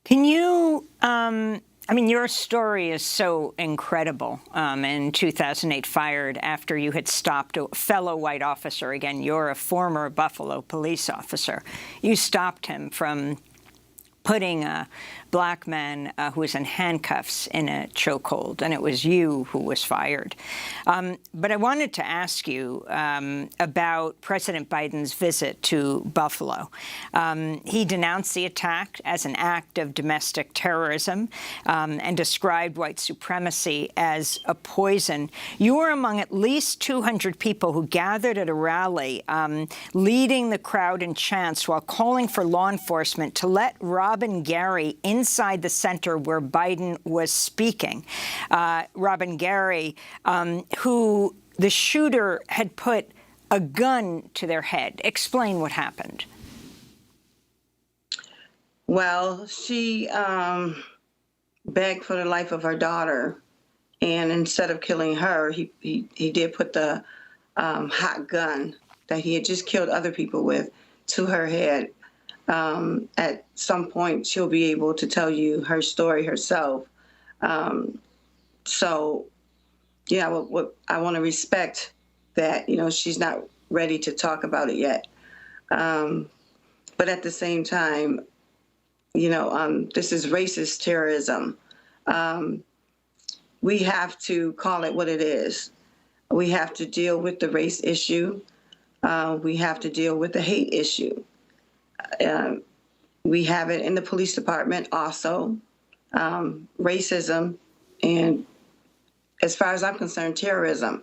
Can you, I mean, your story is so incredible. In 2008, fired after you had stopped a fellow white officer. Again, you're a former Buffalo police officer. You stopped him from putting a black man who was in handcuffs in a chokehold, and it was you who was fired. But I wanted to ask you about President Biden's visit to Buffalo. He denounced the attack as an act of domestic terrorism and described white supremacy as a poison. You were among at least 200 people who gathered at a rally, leading the crowd in chants while calling for law enforcement to let Robin Gary inside the center where Biden was speaking. Robin Gary, who the shooter had put a gun to their head. Explain what happened. Well, she begged for the life of her daughter, and instead of killing her, he did put the hot gun that he had just killed other people with to her head. At some point, she'll be able to tell you her story herself. So, yeah, what I want to respect that, you know, she's not ready to talk about it yet. But at the same time, you know, this is racist terrorism. We have to call it what it is. We have to deal with the race issue. We have to deal with the hate issue. We have it in the police department also, racism, and as far as I'm concerned, terrorism,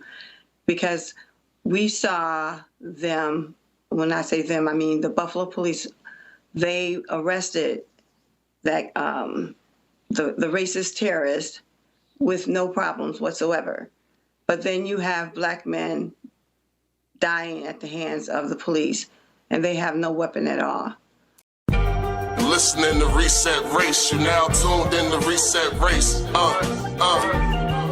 because we saw them, when I say them, I mean the Buffalo police, they arrested that the racist terrorist with no problems whatsoever. But then you have black men dying at the hands of the police, and they have no weapon at all. Listening to Reset Race, you now tuned in to Reset Race.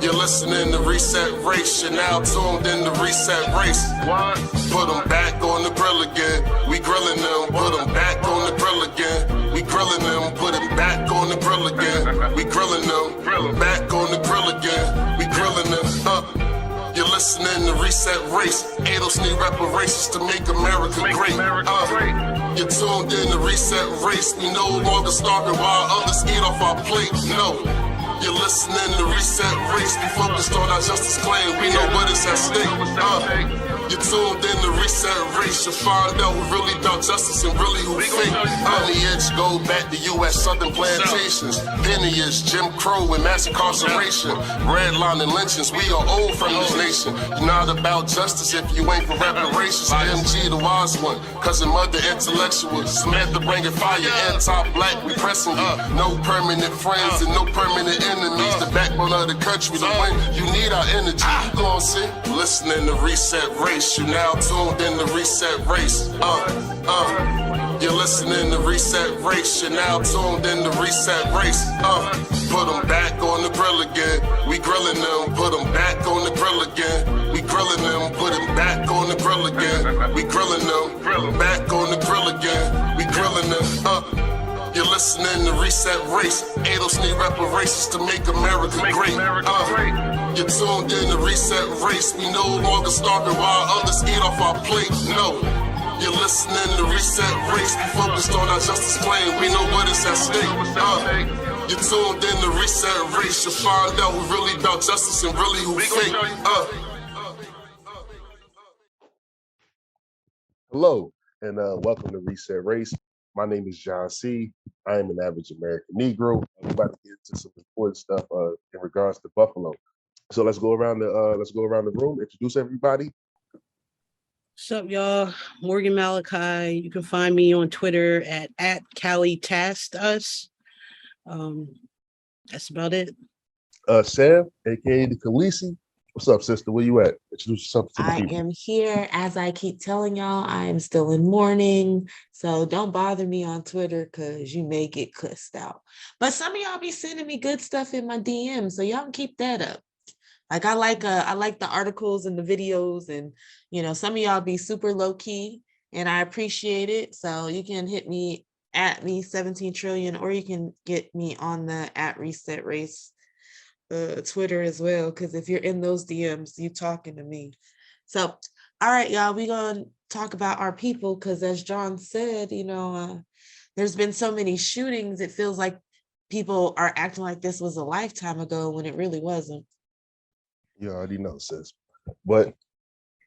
You're listening to Reset Race, you're now tuned in to Reset Race. What? Put them back on the grill again. We grilling them, put them back on the grill again. We grilling them, put them back on the grill again. We grilling them, back on the grill again. We grilling them, You're listening to Reset Race. ADOS need reparations to make America great. You're tuned in to Reset Race. We no longer starving while others eat off our plate. No. You're listening to Reset Race. We focused on our justice claim. We know what is at stake. You're tuned in to Reset Race. You'll find out who really about justice and really who fake. Lineage go back to US Southern plantations. Penniest, Jim Crow, and mass incarceration. Redline and lynchings. We are old from this nation. You're not about justice if you ain't for reparations. MG the wise one. Cousin mother intellectual. Samantha bringing fire. Anti-black, we pressing you. No permanent friends and no permanent enemies. The backbone of the country. To win, you need our energy. You gon' see. Listening to Reset Race. You now tuned in to Reset Race. You're listening to Reset Race. You're now tuned in to Reset Race. Put them back on the grill again. We grilling them. Put them back on the grill again. We grilling them. Put them back on the grill again. We grilling them. Back on the grill again. We grilling them. You're listening to Reset Race. ADOS need reparations to make America great. You're tuned in to Reset Race. We no longer starving while others eat off our plate. No. You're listening to Reset Race. We focused on our justice claim. We know what is at stake. You're tuned in to Reset Race. You'll find out who really about justice and really who fake. Hello, and welcome to Reset Race. My name is John C. I am an average American Negro. I'm about to get into some important stuff in regards to Buffalo. So let's go around the room. Introduce everybody. What's up, y'all? Morgan Malachi. You can find me on Twitter at Cali Tasked Us. That's about it. Sam, aka the Khaleesi. What's up, sister? Where you at? Introduce yourself to the people. I am here. As I keep telling y'all, I am still in mourning. So don't bother me on Twitter because you may get cussed out. But some of y'all be sending me good stuff in my DM, so y'all can keep that up. Like I like the articles and the videos, and some of y'all be super low key, and I appreciate it. So you can hit me at me 17 trillion, or you can get me on the at Reset Race Twitter as well. Because if you're in those DMs, you talking to me. So, all right, y'all, we gonna talk about our people, because as John said, there's been so many shootings. It feels like people are acting like this was a lifetime ago when it really wasn't. You already know, sis. But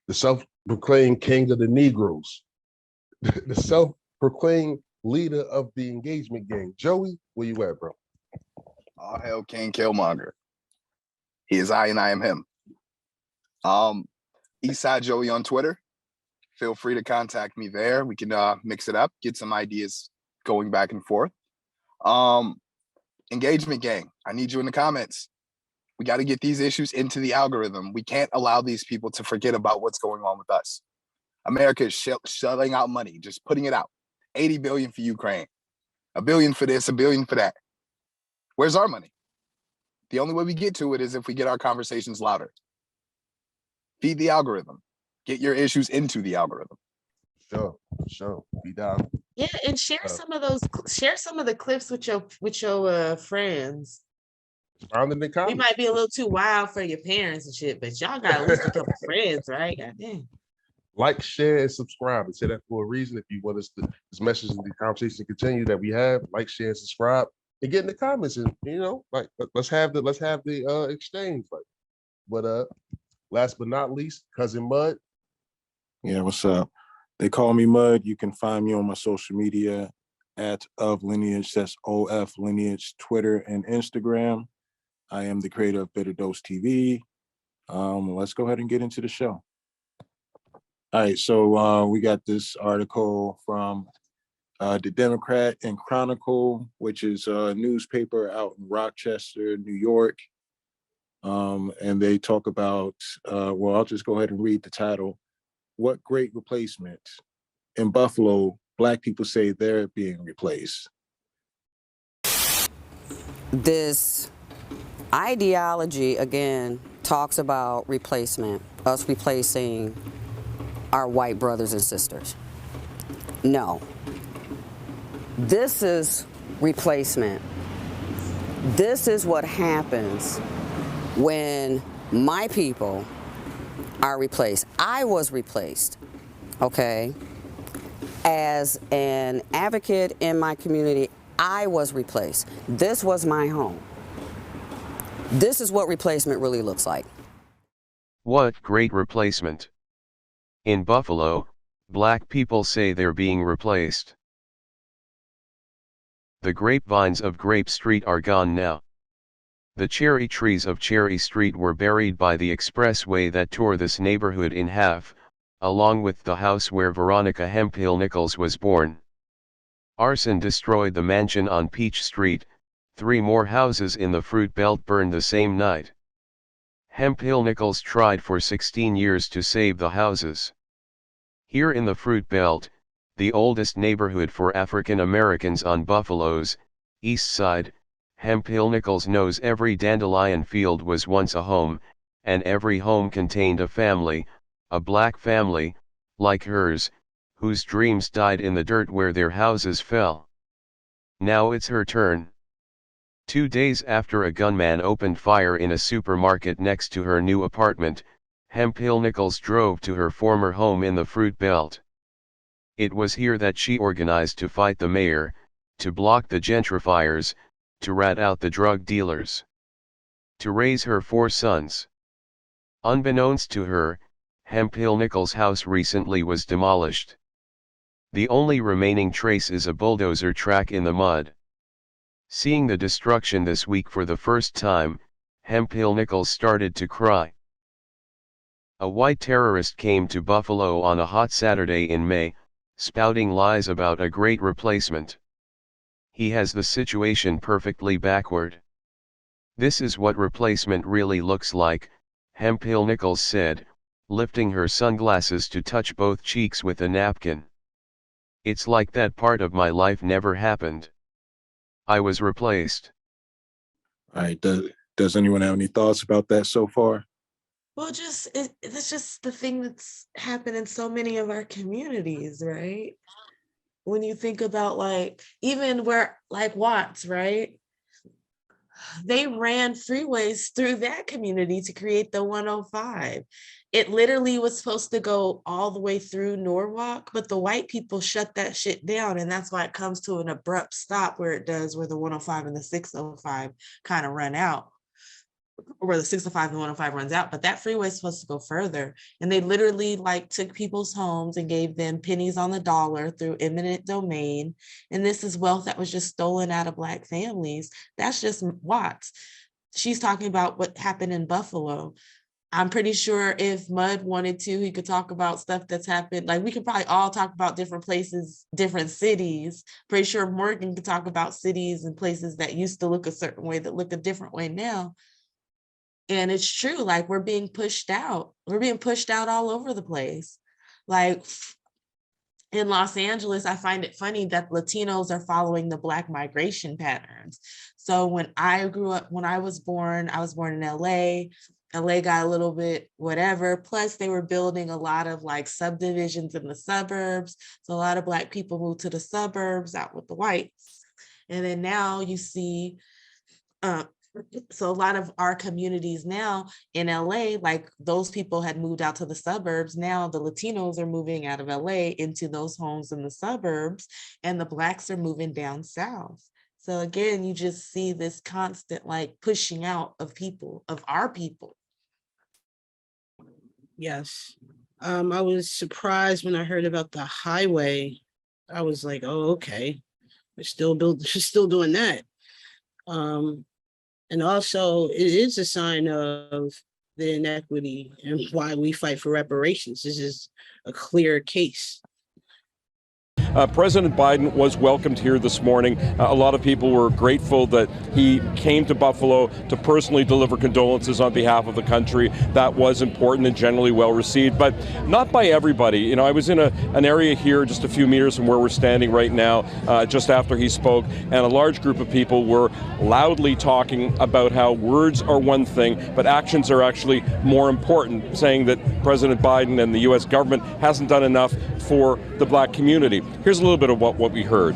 the self-proclaimed king of the Negroes, the self-proclaimed leader of the engagement gang, Joey, where you at, bro? All hail King Killmonger. He is I and I am him. Eastside Joey on Twitter. Feel free to contact me there. We can mix it up, get some ideas going back and forth. Engagement gang, I need you in the comments. We got to get these issues into the algorithm. We can't allow these people to forget about what's going on with us. America is shelling out money, just putting it out. 80 billion for Ukraine, $1 billion for this, $1 billion for that. Where's our money? The only way we get to it is if we get our conversations louder. Feed the algorithm. Get your issues into the algorithm. Sure. Be down. Yeah, and share some of the clips with your friends. Found in the We comments. might be a little too wild for your parents and shit, but y'all got at least a couple friends, right? Goddamn. Like, share, and subscribe. I say that for a reason. If you want us to, this message and the conversation continue that we have, like, share, and subscribe, and get in the comments, and let's have the exchange. But last but not least, cousin Mud. Yeah, what's up? They call me Mud. You can find me on my social media at Of Lineage. That's OF Lineage, Twitter and Instagram. I am the creator of Bitter Dose TV. Let's go ahead and get into the show. All right, so we got this article from the Democrat and Chronicle, which is a newspaper out in Rochester, New York. And they talk about, I'll just go ahead and read the title. What great replacement? In Buffalo, Black people say they're being replaced. This ideology, again, talks about replacement, us replacing our white brothers and sisters. No. This is replacement. This is what happens when my people are replaced. I was replaced, okay? As an advocate in my community, I was replaced. This was my home. This is what replacement really looks like. What great replacement? In Buffalo, Black people say they're being replaced. The grapevines of Grape Street are gone now. The cherry trees of Cherry Street were buried by the expressway that tore this neighborhood in half, along with the house where Veronica Hemphill Nichols was born. Arson destroyed the mansion on Peach Street. 3 more houses in the Fruit Belt burned the same night. Hemphill Nichols tried for 16 years to save the houses. Here in the Fruit Belt, the oldest neighborhood for African Americans on Buffalo's East Side, Hemphill Nichols knows every dandelion field was once a home, and every home contained a family, a Black family, like hers, whose dreams died in the dirt where their houses fell. Now it's her turn. 2 days after a gunman opened fire in a supermarket next to her new apartment, Hemphill Nichols drove to her former home in the Fruit Belt. It was here that she organized to fight the mayor, to block the gentrifiers, to rat out the drug dealers, to raise her 4 sons. Unbeknownst to her, Hemphill Nichols' house recently was demolished. The only remaining trace is a bulldozer track in the mud. Seeing the destruction this week for the first time, Hemphill Nichols started to cry. A white terrorist came to Buffalo on a hot Saturday in May, spouting lies about a great replacement. He has the situation perfectly backward. This is what replacement really looks like, Hemphill Nichols said, lifting her sunglasses to touch both cheeks with a napkin. It's like that part of my life never happened. I was replaced. All right, does anyone have any thoughts about that so far? Well, that's just the thing that's happened in so many of our communities, right? When you think about like even where like Watts, right? They ran freeways through that community to create the 105. It literally was supposed to go all the way through Norwalk, but the white people shut that shit down. And that's why it comes to an abrupt stop where it does, where the 105 and the 605 kind of run out, or where the 605 and the 105 runs out. But that freeway is supposed to go further. And they literally like took people's homes and gave them pennies on the dollar through eminent domain. And this is wealth that was just stolen out of Black families. That's just Watts. She's talking about what happened in Buffalo. I'm pretty sure if Mud wanted to, he could talk about stuff that's happened. Like we could probably all talk about different places, different cities. Pretty sure Morgan could talk about cities and places that used to look a certain way that look a different way now. And it's true, like we're being pushed out. We're being pushed out all over the place. Like in Los Angeles, I find it funny that Latinos are following the Black migration patterns. So when I grew up, when I was born in LA. LA got a little bit whatever. Plus, they were building a lot of like subdivisions in the suburbs. So a lot of Black people moved to the suburbs out with the whites. And then now you see, so a lot of our communities now in LA, like those people had moved out to the suburbs. Now the Latinos are moving out of LA into those homes in the suburbs, and the Blacks are moving down south. So again, you just see this constant like pushing out of people, of our people. Yes. I was surprised when I heard about the highway. I was like, oh, okay. We're still doing that. And also it is a sign of the inequity and why we fight for reparations. This is a clear case. President Biden was welcomed here this morning. A lot of people were grateful that he came to Buffalo to personally deliver condolences on behalf of the country. That was important and generally well received, but not by everybody. You know, I was in an area here just a few meters from where we're standing right now, just after he spoke, and a large group of people were loudly talking about how words are one thing, but actions are actually more important, saying that President Biden and the U.S. government hasn't done enough for the Black community. Here's a little bit of what we heard.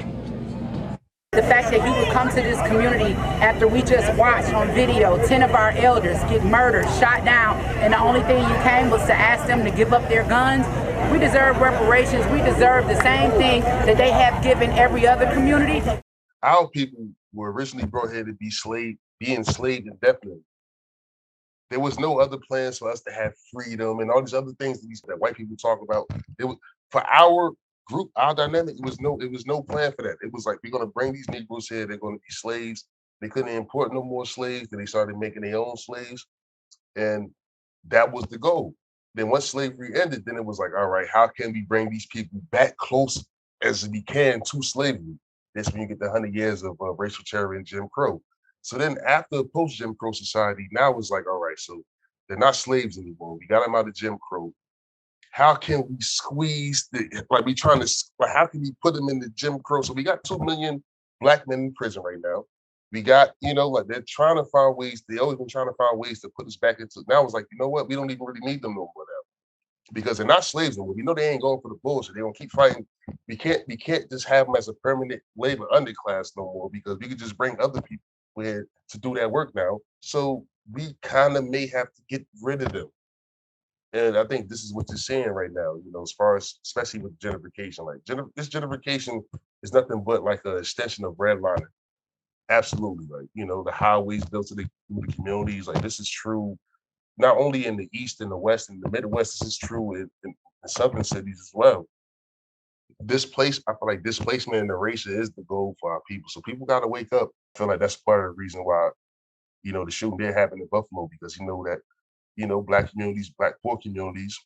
The fact that you would come to this community after we just watched on video 10 of our elders get murdered, shot down, and the only thing you came was to ask them to give up their guns. We deserve reparations. We deserve the same thing that they have given every other community. Our people were originally brought here to be enslaved indefinitely. There was no other plans for us to have freedom and all these other things that white people talk about. It was for our group, our dynamic. It was no plan for that. It was like, we're going to bring these Negroes here. They're going to be slaves. They couldn't import no more slaves. Then they started making their own slaves, and that was the goal. Then once slavery ended, then it was like, all right, how can we bring these people back close as we can to slavery? That's when you get the 100 years of racial terror and Jim Crow. So then after post-Jim Crow society, now it's like, all right, so they're not slaves anymore. We got them out of Jim Crow. How can we squeeze how can we put them in the Jim Crow? So we got 2 million Black men in prison right now. We got, they're trying to find ways, they always been trying to find ways to put us back into, now it's like, you know what, we don't even really need them no more now. Because they're not slaves no more. We know they ain't going for the bullshit. They're gonna keep fighting. We can't just have them as a permanent labor underclass no more, because we could just bring other people here to do that work now. So we kind of may have to get rid of them. And I think this is what you're seeing right now, as far as, especially with gentrification. Like this gentrification is nothing but like an extension of redlining. Absolutely. Like, the highways built to the communities. Like, this is true not only in the East and the West and the Midwest, this is true in southern cities as well. I feel like displacement and erasure is the goal for our people. So people got to wake up. I feel like that's part of the reason why, the shooting did happen in Buffalo, because that, Black communities, Black poor communities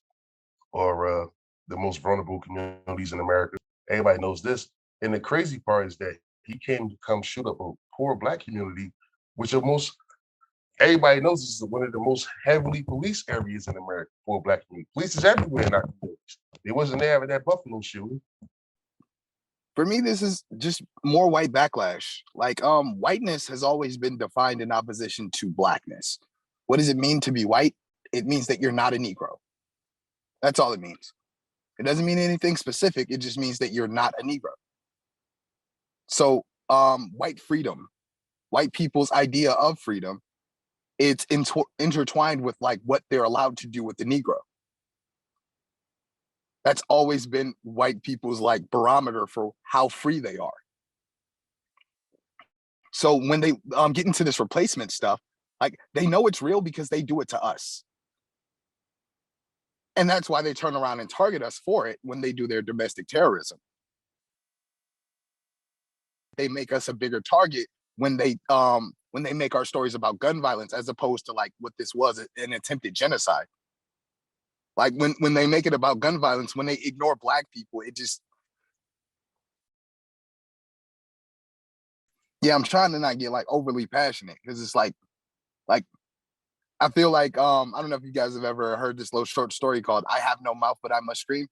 are the most vulnerable communities in America. Everybody knows this. And the crazy part is that he came to come shoot up a poor Black community, which everybody knows this is one of the most heavily policed areas in America for Black community. Police is everywhere in our communities. They wasn't there at that Buffalo shooting. For me, this is just more white backlash. Like, whiteness has always been defined in opposition to Blackness. What does it mean to be white? It means that you're not a Negro. That's all it means. It doesn't mean anything specific. It just means that you're not a Negro. So white freedom, white people's idea of freedom, it's intertwined with like what they're allowed to do with the Negro. That's always been white people's like barometer for how free they are. So when they get into this replacement stuff, like they know it's real because they do it to us. And that's why they turn around and target us for it when they do their domestic terrorism. They make us a bigger target when they make our stories about gun violence, as opposed to like what this was, an attempted genocide. Like when they make it about gun violence, when they ignore Black people, it just, yeah, I'm trying to not get like overly passionate, because it's like I feel like I don't know if you guys have ever heard this little short story called "I Have No Mouth But I Must Scream."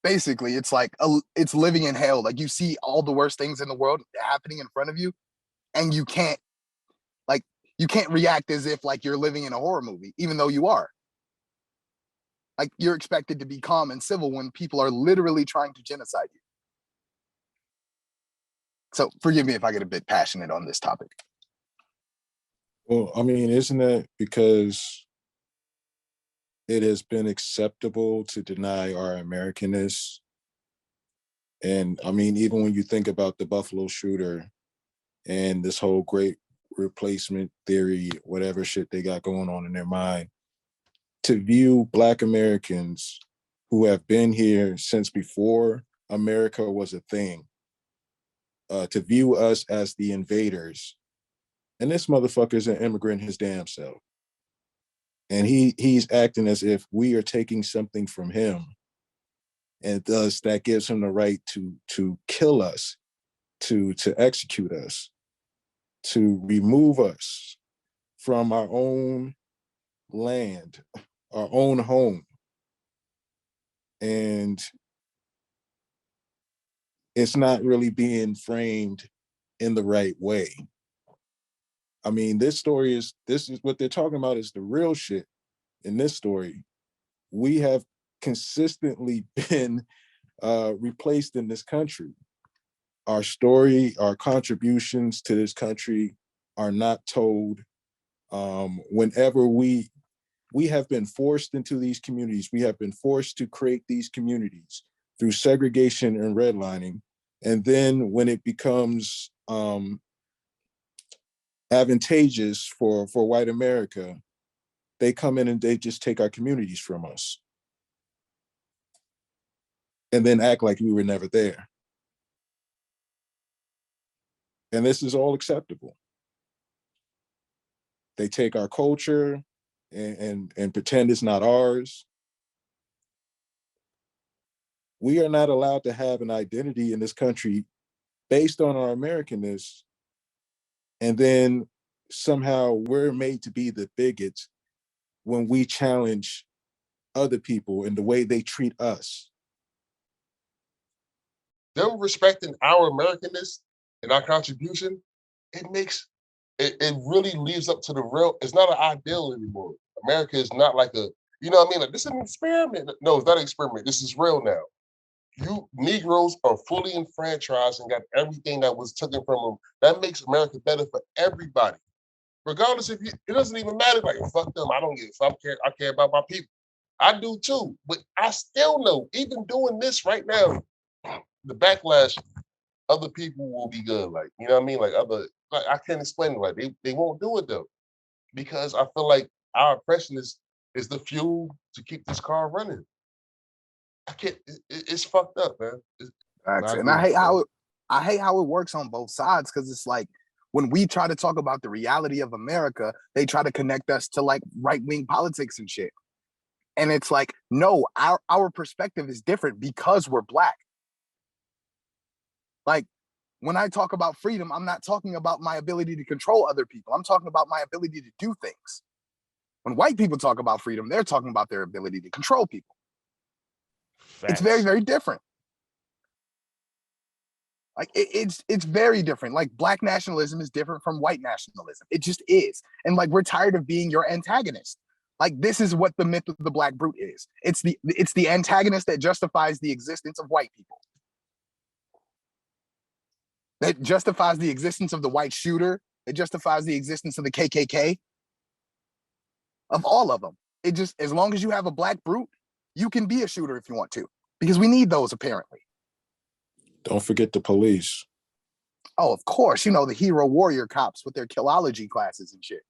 Basically, it's like it's living in hell. Like you see all the worst things in the world happening in front of you, and you can't react as if like you're living in a horror movie, even though you are. Like you're expected to be calm and civil when people are literally trying to genocide you. So forgive me if I get a bit passionate on this topic. Well, I mean, isn't that because it has been acceptable to deny our Americanness? And I mean, even when you think about the Buffalo shooter and this whole great replacement theory, whatever shit they got going on in their mind, to view Black Americans who have been here since before America was a thing, to view us as the invaders. And this motherfucker's an immigrant his damn self. And he's acting as if we are taking something from him. And thus that gives him the right to kill us, to execute us, to remove us from our own land, our own home. And it's not really being framed in the right way. I mean, this is what they're talking about is the real shit in this story. We have consistently been replaced in this country. Our story, our contributions to this country are not told. Whenever we have been forced into these communities, we have been forced to create these communities through segregation and redlining. And then when it becomes advantageous for white America, they come in and they just take our communities from us and then act like we were never there. And this is all acceptable. They take our culture and pretend it's not ours. We are not allowed to have an identity in this country based on our Americanness. And then somehow we're made to be the bigots when we challenge other people in the way they treat us. Them respecting our Americanness and our contribution, it really leaves up to the real. It's not an ideal anymore. America is not like a, you know what I mean? Like, this is an experiment. No, it's not an experiment. This is real now. You Negroes are fully enfranchised and got everything that was taken from them. That makes America better for everybody. Regardless if it doesn't even matter. Like, fuck them. I don't give a fuck. I care about my people. I do too. But I still know, even doing this right now, the backlash, other people will be good. Like, you know what I mean? Like I can't explain it. Like they won't do it though. Because I feel like our oppression is the fuel to keep this car running. I can't, it's fucked up, man. And I hate how it works on both sides, because it's like when we try to talk about the reality of America, they try to connect us to like right-wing politics and shit. And it's like, no, our perspective is different because we're Black. Like when I talk about freedom, I'm not talking about my ability to control other people. I'm talking about my ability to do things. When white people talk about freedom, they're talking about their ability to control people. Facts. It's very, very different. Like it's very different. Like Black nationalism is different from white nationalism. It just is. And like we're tired of being your antagonist. Like, this is what the myth of the black brute is. It's the antagonist that justifies the existence of white people. That justifies the existence of the white shooter. It justifies the existence of the KKK. Of all of them. It just, as long as you have a black brute, you can be a shooter if you want to. Because we need those, apparently. Don't forget the police. Oh, of course. You know, the hero warrior cops with their killology classes and shit.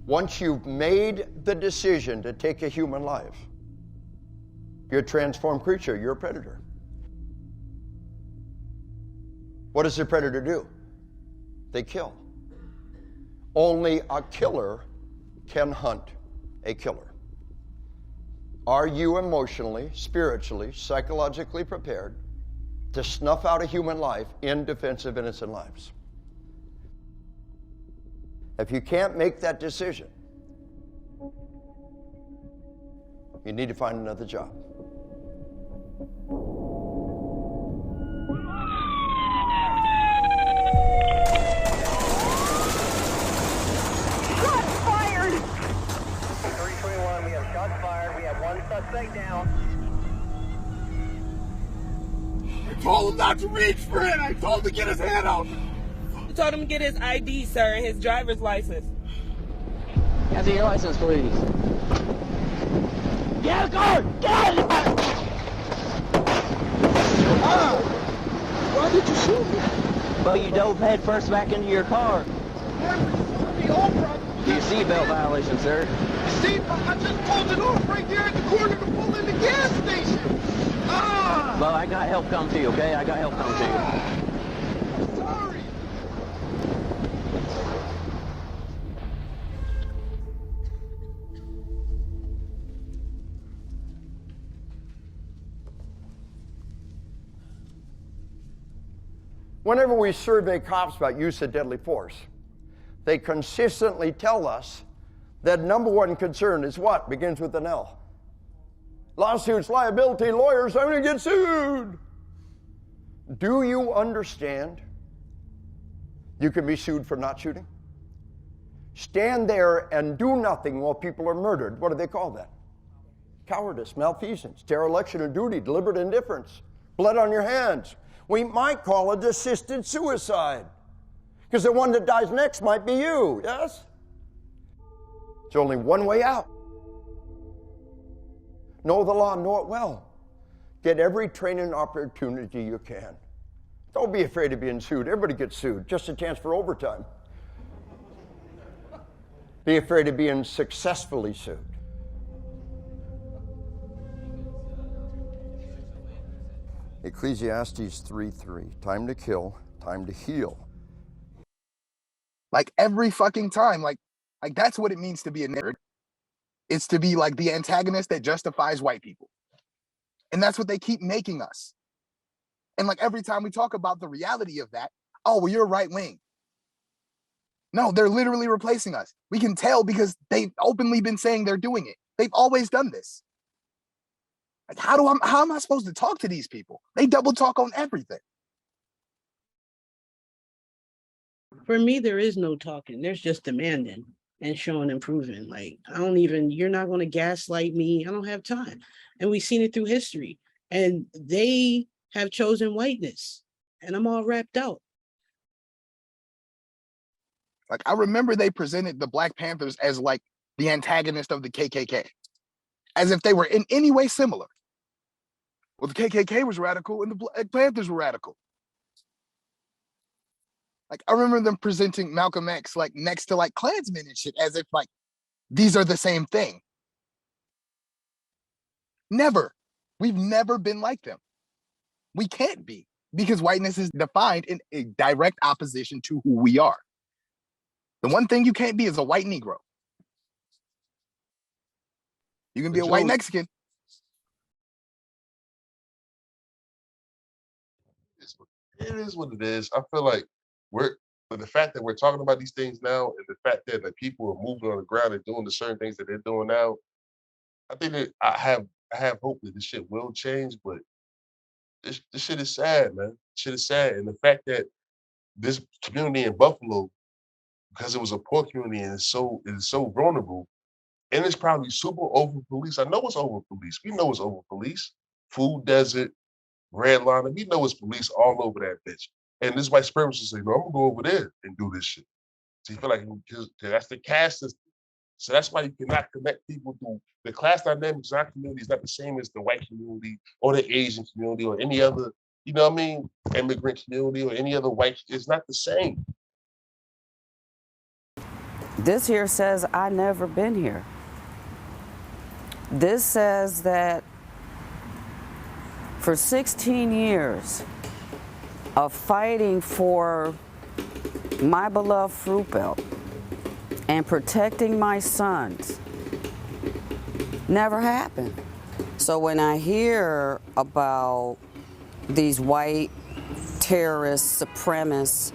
Once you've made the decision to take a human life, you're a transformed creature, you're a predator. What does a predator do? They kill. Only a killer can hunt a killer. Are you emotionally, spiritually, psychologically prepared to snuff out a human life in defense of innocent lives? If you can't make that decision, you need to find another job. Shots fired! 321, we have shots fired. We have one suspect down. I told him not to reach for it. I told him to get his hand out. Told him to get his ID, sir, and his driver's license. Can I see your license, please? Get out of the car! Get out of the car! Why did you shoot me? Well, you dove head first back into your car. Your seatbelt violation, sir. Seatbelt? I just pulled it off right there at the corner to pull in the gas station. Well, I got help come to you, okay? I got help come to you. Whenever we survey cops about use of deadly force, they consistently tell us that number one concern is what? Begins with an L. Lawsuits, liability, lawyers, I'm going to get sued. Do you understand you can be sued for not shooting? Stand there and do nothing while people are murdered. What do they call that? Cowardice, malfeasance, dereliction of duty, deliberate indifference, blood on your hands. We might call it assisted suicide, because the one that dies next might be you, yes? There's only one way out. Know the law, know it well. Get every training opportunity you can. Don't be afraid of being sued. Everybody gets sued, just a chance for overtime. Be afraid of being successfully sued. Ecclesiastes 3:3, time to kill, time to heal. Like, every fucking time, like that's what it means to be a nerd. It's to be like the antagonist that justifies white people. And that's what they keep making us. And like, every time we talk about the reality of that, oh, well, you're right wing. No, they're literally replacing us. We can tell because they've openly been saying they're doing it. They've always done this. Like, how am I supposed to talk to these people? They double talk on everything. For me, there is no talking. There's just demanding and showing improvement. Like, you're not going to gaslight me. I don't have time. And we've seen it through history. And they have chosen whiteness. And I'm all wrapped out. Like, I remember they presented the Black Panthers as like the antagonist of the KKK, as if they were in any way similar. Well, the KKK was radical and the Black Panthers were radical. Like, I remember them presenting Malcolm X like next to like Klansmen and shit, as if like these are the same thing. Never. We've never been like them. We can't be, because whiteness is defined in a direct opposition to who we are. The one thing you can't be is a white Negro. You can be a white Mexican. It is what it is. I feel like but the fact that we're talking about these things now, and the fact that like people are moving on the ground and doing the certain things that they're doing now, I think that I have hope that this shit will change. But this shit is sad, man. Shit is sad, and the fact that this community in Buffalo, because it was a poor community and it's so vulnerable, and it's probably super over police. I know it's over police. We know it's over police. Food desert, redlining. We know it's police all over that bitch. And this white supremacist say, no, I'm gonna go over there and do this shit. So you feel like that's the caste system. So that's why you cannot connect people through the class dynamics in our community is not the same as the white community or the Asian community or any other, you know what I mean, immigrant community or any other white. It's not the same. This here says I never been here. This says that for 16 years of fighting for my beloved fruit belt and protecting my sons never happened. So when I hear about these white terrorist supremacists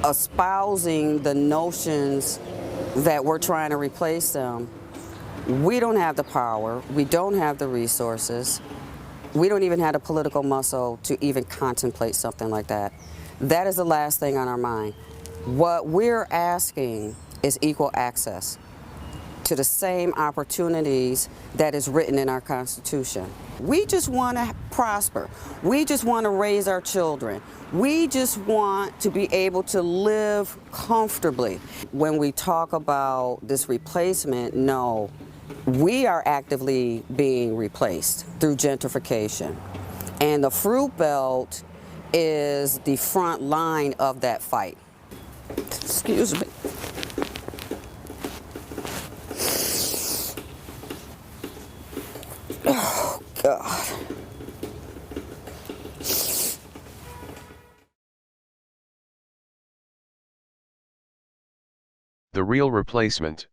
espousing the notions that we're trying to replace them, we don't have the power, we don't have the resources, we don't even have the political muscle to even contemplate something like that. That is the last thing on our mind. What we're asking is equal access to the same opportunities that is written in our Constitution. We just want to prosper. We just want to raise our children. We just want to be able to live comfortably. When we talk about this replacement, no, we are actively being replaced through gentrification. And the fruit belt is the front line of that fight. Excuse me. Oh, God. The real replacement.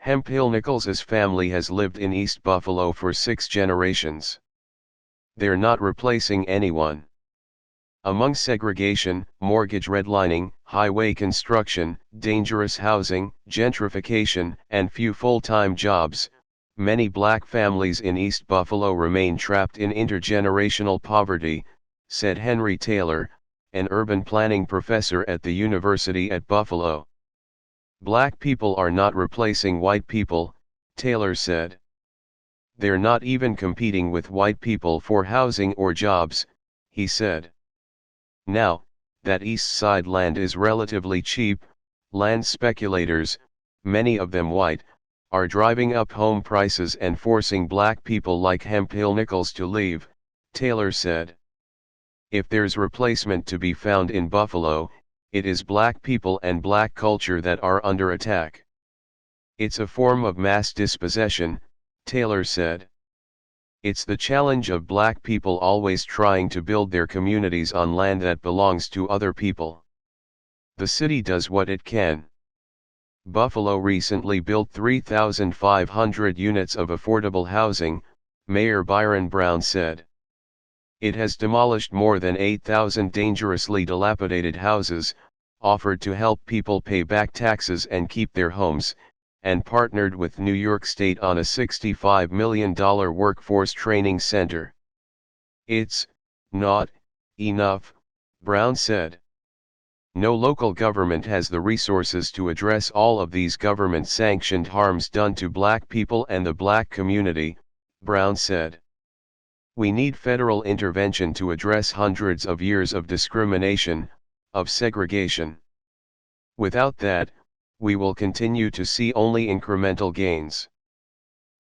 Hemphill Nichols' family has lived in East Buffalo for 6 generations. They're not replacing anyone. Among segregation, mortgage redlining, highway construction, dangerous housing, gentrification, and few full-time jobs, many black families in East Buffalo remain trapped in intergenerational poverty, said Henry Taylor, an urban planning professor at the University at Buffalo. Black people are not replacing white people, Taylor said. They're not even competing with white people for housing or jobs, he said. Now, that East Side land is relatively cheap, land speculators, many of them white, are driving up home prices and forcing black people like Hemphill Nichols to leave, Taylor said. If there's replacement to be found in Buffalo, it is black people and black culture that are under attack. It's a form of mass dispossession, Taylor said. It's the challenge of black people always trying to build their communities on land that belongs to other people. The city does what it can. Buffalo recently built 3,500 units of affordable housing, Mayor Byron Brown said. It has demolished more than 8,000 dangerously dilapidated houses, offered to help people pay back taxes and keep their homes, and partnered with New York State on a $65 million workforce training center. It's not enough, Brown said. No local government has the resources to address all of these government-sanctioned harms done to black people and the black community, Brown said. We need federal intervention to address hundreds of years of discrimination, of segregation. Without that, we will continue to see only incremental gains.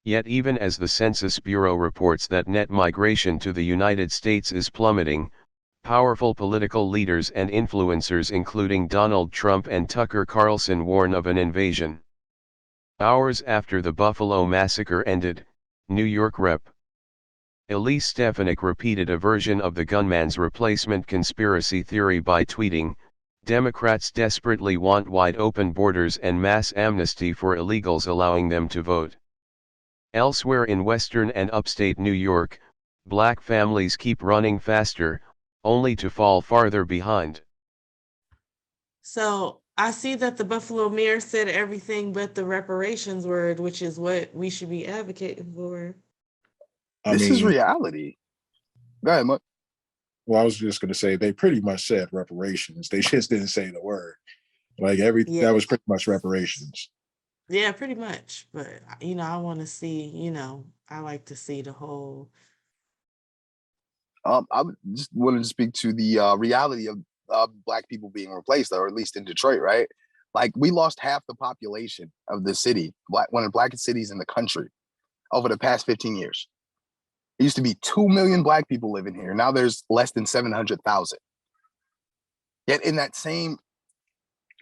Yet even as the Census Bureau reports that net migration to the United States is plummeting, powerful political leaders and influencers including Donald Trump and Tucker Carlson warn of an invasion. Hours after the Buffalo massacre ended, New York Rep. Elise Stefanik repeated a version of the gunman's replacement conspiracy theory by tweeting, "Democrats desperately want wide-open borders and mass amnesty for illegals allowing them to vote." Elsewhere in western and upstate New York, black families keep running faster, only to fall farther behind. So I see that the Buffalo mayor said everything but the reparations word, which is what we should be advocating for. This is reality. Go ahead, Mud. Well, I was just going to say they pretty much said reparations. They just didn't say the word. Like that was pretty much reparations. Yeah, pretty much. But I want to see. I like to see the whole. I just wanted to speak to the reality of Black people being replaced, or at least in Detroit, right? Like we lost half the population of the city, one of the blackest cities in the country, over the past 15 years. It used to be 2 million Black people living here. Now there's less than 700,000. Yet in that same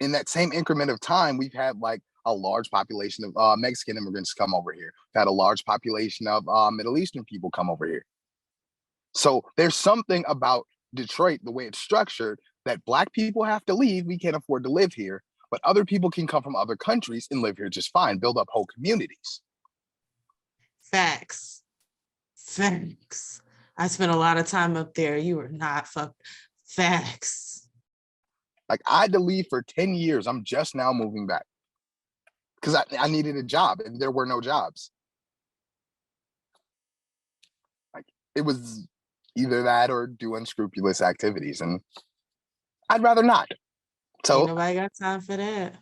increment of time, we've had like a large population of Mexican immigrants come over here. We've had a large population of Middle Eastern people come over here. So there's something about Detroit, the way it's structured, that Black people have to leave. We can't afford to live here, but other people can come from other countries and live here just fine, build up whole communities. Facts. I spent a lot of time up there. You were not facts. Like I had to leave for 10 years. I'm just now moving back because I needed a job and there were no jobs. Like it was either that or do unscrupulous activities, and I'd rather not. So ain't nobody got time for that.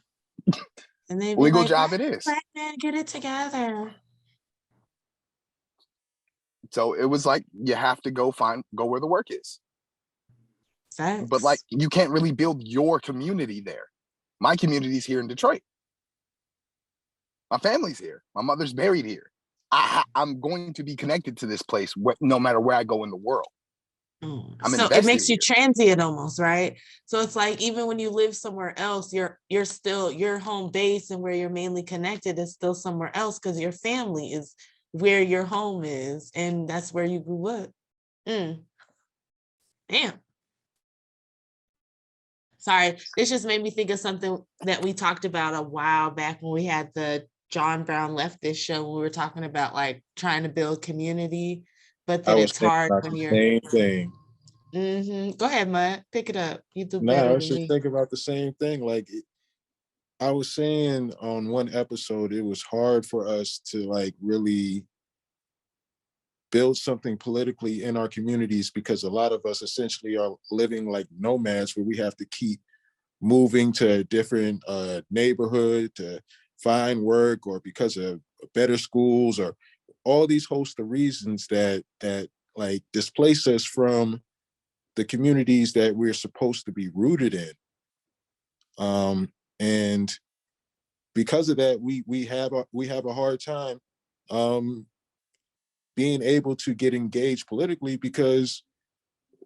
And they legal job it is. Black man, get it together. So it was like you have to go where the work is. Thanks. But like you can't really build your community there. My community's here in Detroit. My family's here. My mother's buried here. I'm going to be connected to this place no matter where I go in the world. So it makes you transient almost, right? So it's like even when you live somewhere else, you're still your home base and where you're mainly connected is still somewhere else because your family is where your home is, and that's where you grew up. Damn. Sorry, this just made me think of something that we talked about a while back when we had the John Brown Leftist show. When we were talking about like trying to build community, but then it's hard when you're. Same thing. Go ahead, Mud. Pick it up. You do No, better I was than just me. thinking about the same thing. Like I was saying on one episode, it was hard for us to like really build something politically in our communities because a lot of us essentially are living like nomads where we have to keep moving to a different neighborhood to find work or because of better schools or all these host of reasons that like displace us from the communities that we're supposed to be rooted in. And because of that, we have a hard time being able to get engaged politically because,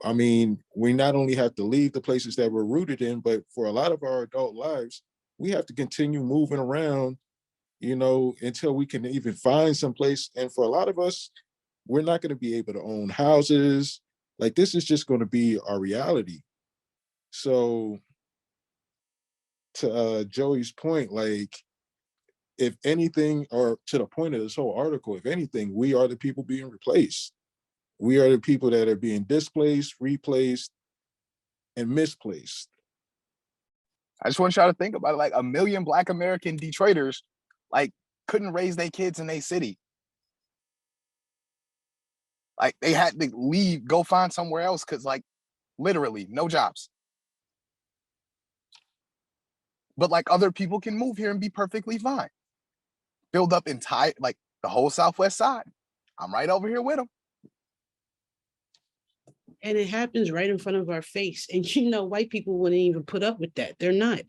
I mean, we not only have to leave the places that we're rooted in, but for a lot of our adult lives, we have to continue moving around, until we can even find some place. And for a lot of us, we're not going to be able to own houses. Like this is just going to be our reality. So to Joey's point, like, if anything, or to the point of this whole article, if anything, we are the people being replaced. We are the people that are being displaced, replaced, and misplaced. I just want y'all to think about it. Like 1 million Black American Detroiters, like couldn't raise their kids in their city. Like they had to leave, go find somewhere else because like literally no jobs. But like other people can move here and be perfectly fine. Build up like the whole Southwest side. I'm right over here with them. And it happens right in front of our face. And white people wouldn't even put up with that. They're not.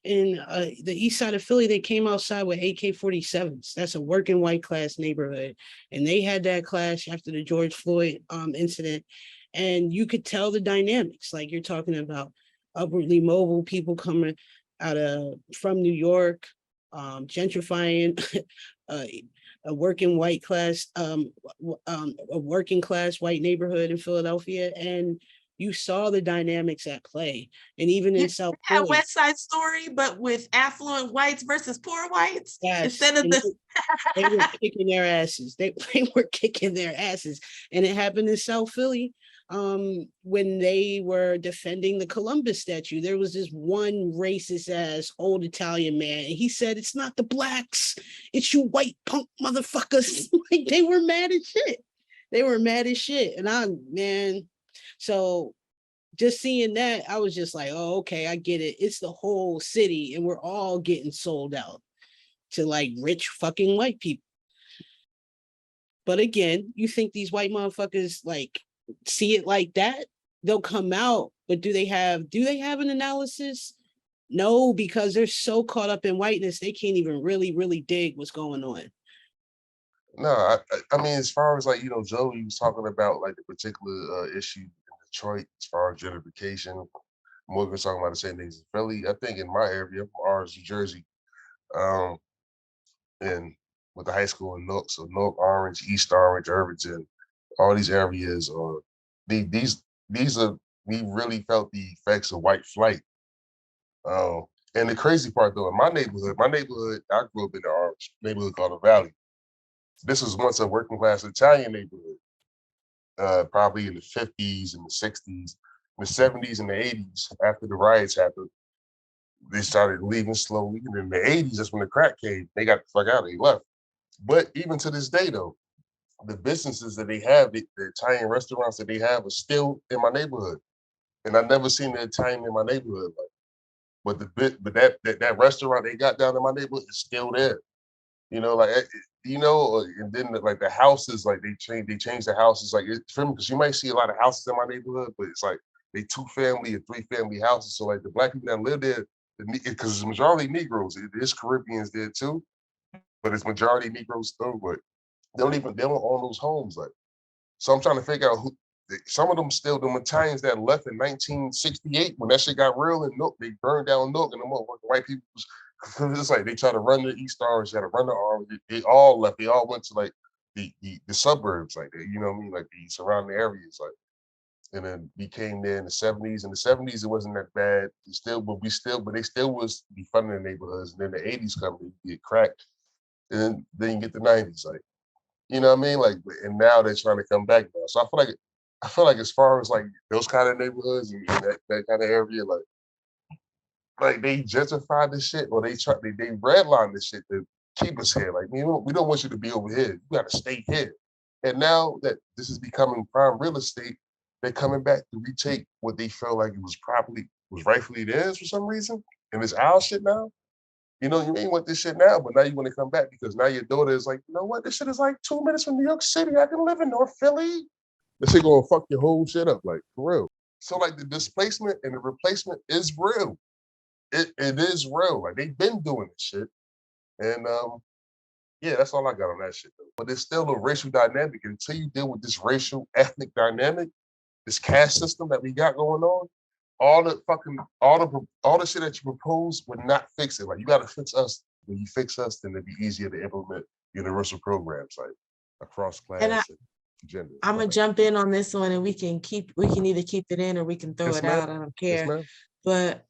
In the east side of Philly, they came outside with AK-47s. That's a working white class neighborhood. And they had that clash after the George Floyd incident. And you could tell the dynamics. Like you're talking about upwardly mobile people coming from New York, gentrifying a working white class, a working class white neighborhood in Philadelphia, and you saw the dynamics at play. And even in South Philly, West Side Story, but with affluent whites versus poor whites. Yes, instead of this. They were kicking their asses. They were kicking their asses, and it happened in South Philly. when they were defending the Columbus statue, there was this one racist ass old Italian man, and he said, "It's not the blacks, it's you white punk motherfuckers." Like, they were mad as shit. They were mad as shit. And so just seeing that, I was just like, oh, okay, I get it. It's the whole city, and we're all getting sold out to like rich fucking white people. But again, you think these white motherfuckers like see it like that? They'll come out, but do they have an analysis? No, because they're so caught up in whiteness, they can't even really dig what's going on. No, I mean, as far as like, Joey was talking about like the particular issue in Detroit, as far as gentrification. Morgan was talking about the same things in Philly. I think in my area, ours, New Jersey, and with the high school in Newark, so Newark Orange, East Orange, Irvington, all these areas are these are we really felt the effects of white flight. And the crazy part though, in my neighborhood, I grew up in the Orange neighborhood called the Valley. This was once a working class Italian neighborhood, probably in the 50s and the 60s, the 70s and the 80s. After the riots happened, they started leaving slowly. And in the 80s, that's when the crack came. They got the fuck out, they left. But even to this day, though, the businesses that they have, the Italian restaurants that they have, are still in my neighborhood. And I've never seen the Italian in my neighborhood. But that restaurant they got down in my neighborhood is still there. And then like the houses, like they change the houses, like it's because you might see a lot of houses in my neighborhood, but it's like they 2-family or 3-family houses. So like the black people that live there, because it's majority Negroes, there's Caribbeans there too, but it's majority Negroes too. But they don't own those homes. Like, so I'm trying to figure out who. Some of them still, the Italians that left in 1968 when that shit got real in Newark, they burned down Newark, and the white people was. It's like they try to run the East Orange, try to run the Orange. They all left. They all went to like the suburbs, like you know what I mean, like the surrounding areas, like. And then we came there in the 70s. In the 70s, it wasn't that bad. But they still was defunding the neighborhoods. And then the 80s come, they get cracked, and then you get the 90s, like you know what I mean, like. And now they're trying to come back now. So I feel like as far as like those kind of neighborhoods and that kind of area, like they gentrified this shit, or they redline this shit to keep us here. Like we don't want you to be over here. You got to stay here. And now that this is becoming prime real estate, they're coming back to retake what they felt like it was rightfully theirs for some reason, and it's our shit now. You ain't want this shit now, but now you want to come back because now your daughter is like, you know what? This shit is like 2 minutes from New York City. I can live in North Philly. This shit gonna fuck your whole shit up, like for real. So like the displacement and the replacement is real. It is real. Like they've been doing this shit. And yeah, that's all I got on that shit though. But there's still a racial dynamic. Until you deal with this racial ethnic dynamic, this caste system that we got going on, all the shit that you propose would not fix it. Like you gotta fix us. When you fix us, then it'd be easier to implement universal programs like across class and gender. I'm gonna jump in on this one, and we can either keep it in or we can throw it out. I don't care. But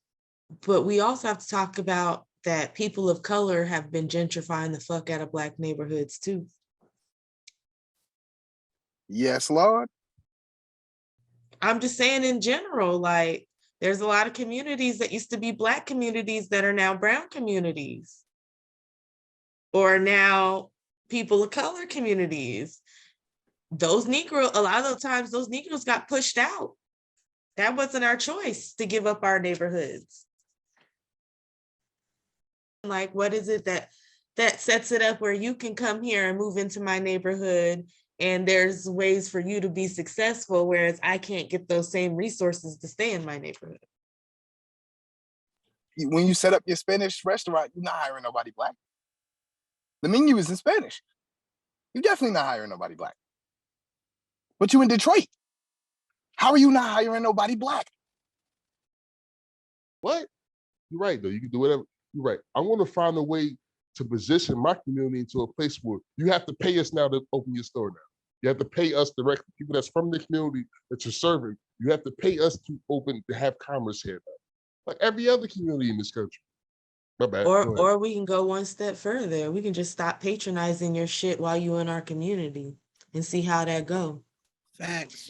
we also have to talk about that people of color have been gentrifying the fuck out of Black neighborhoods too. Yes, Lord. I'm just saying in general, like there's a lot of communities that used to be Black communities that are now brown communities, or now people of color communities. A lot of the times those Negroes got pushed out. That wasn't our choice to give up our neighborhoods. Like, what is it that sets it up where you can come here and move into my neighborhood and there's ways for you to be successful, whereas I can't get those same resources to stay in my neighborhood? When you set up your Spanish restaurant, you're not hiring nobody Black. The menu is in Spanish. You're definitely not hiring nobody Black. But you in Detroit. How are you not hiring nobody Black? What? You're right, though. You can do whatever. You're right. I want to find a way to position my community into a place where you have to pay us now to open your store now. You have to pay us directly. People that's from the community that you're serving, you have to pay us to have commerce here now. Like every other community in this country. My bad. Or we can go one step further. We can just stop patronizing your shit while you in our community and see how that go. Facts.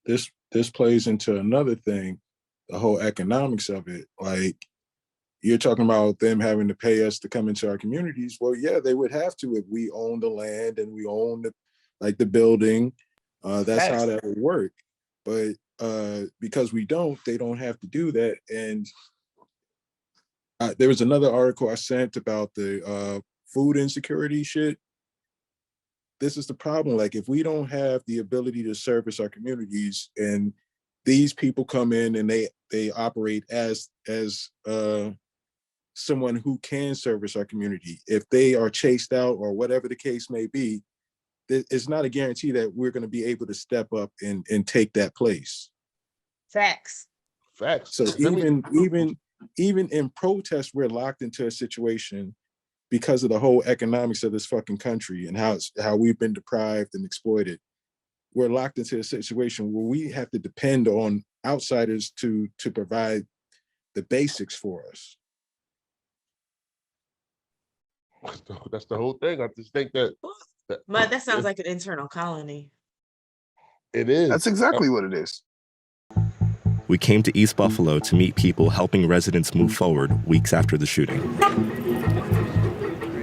this plays into another thing, the whole economics of it. Like, you're talking about them having to pay us to come into our communities. Well, yeah, they would have to if we own the land and we own the building. That's how that would work. But because we don't, they don't have to do that. And there was another article I sent about the food insecurity shit. This is the problem. Like, if we don't have the ability to service our communities, and these people come in and they operate as someone who can service our community, if they are chased out or whatever the case may be, it's not a guarantee that we're going to be able to step up and take that place. Facts. So even in protest, we're locked into a situation because of the whole economics of this fucking country and how we've been deprived and exploited. We're locked into a situation where we have to depend on outsiders to provide the basics for us. That's the whole thing. I just think that That sounds like an internal colony. It is. That's exactly what it is. We came to East Buffalo to meet people helping residents move forward weeks after the shooting.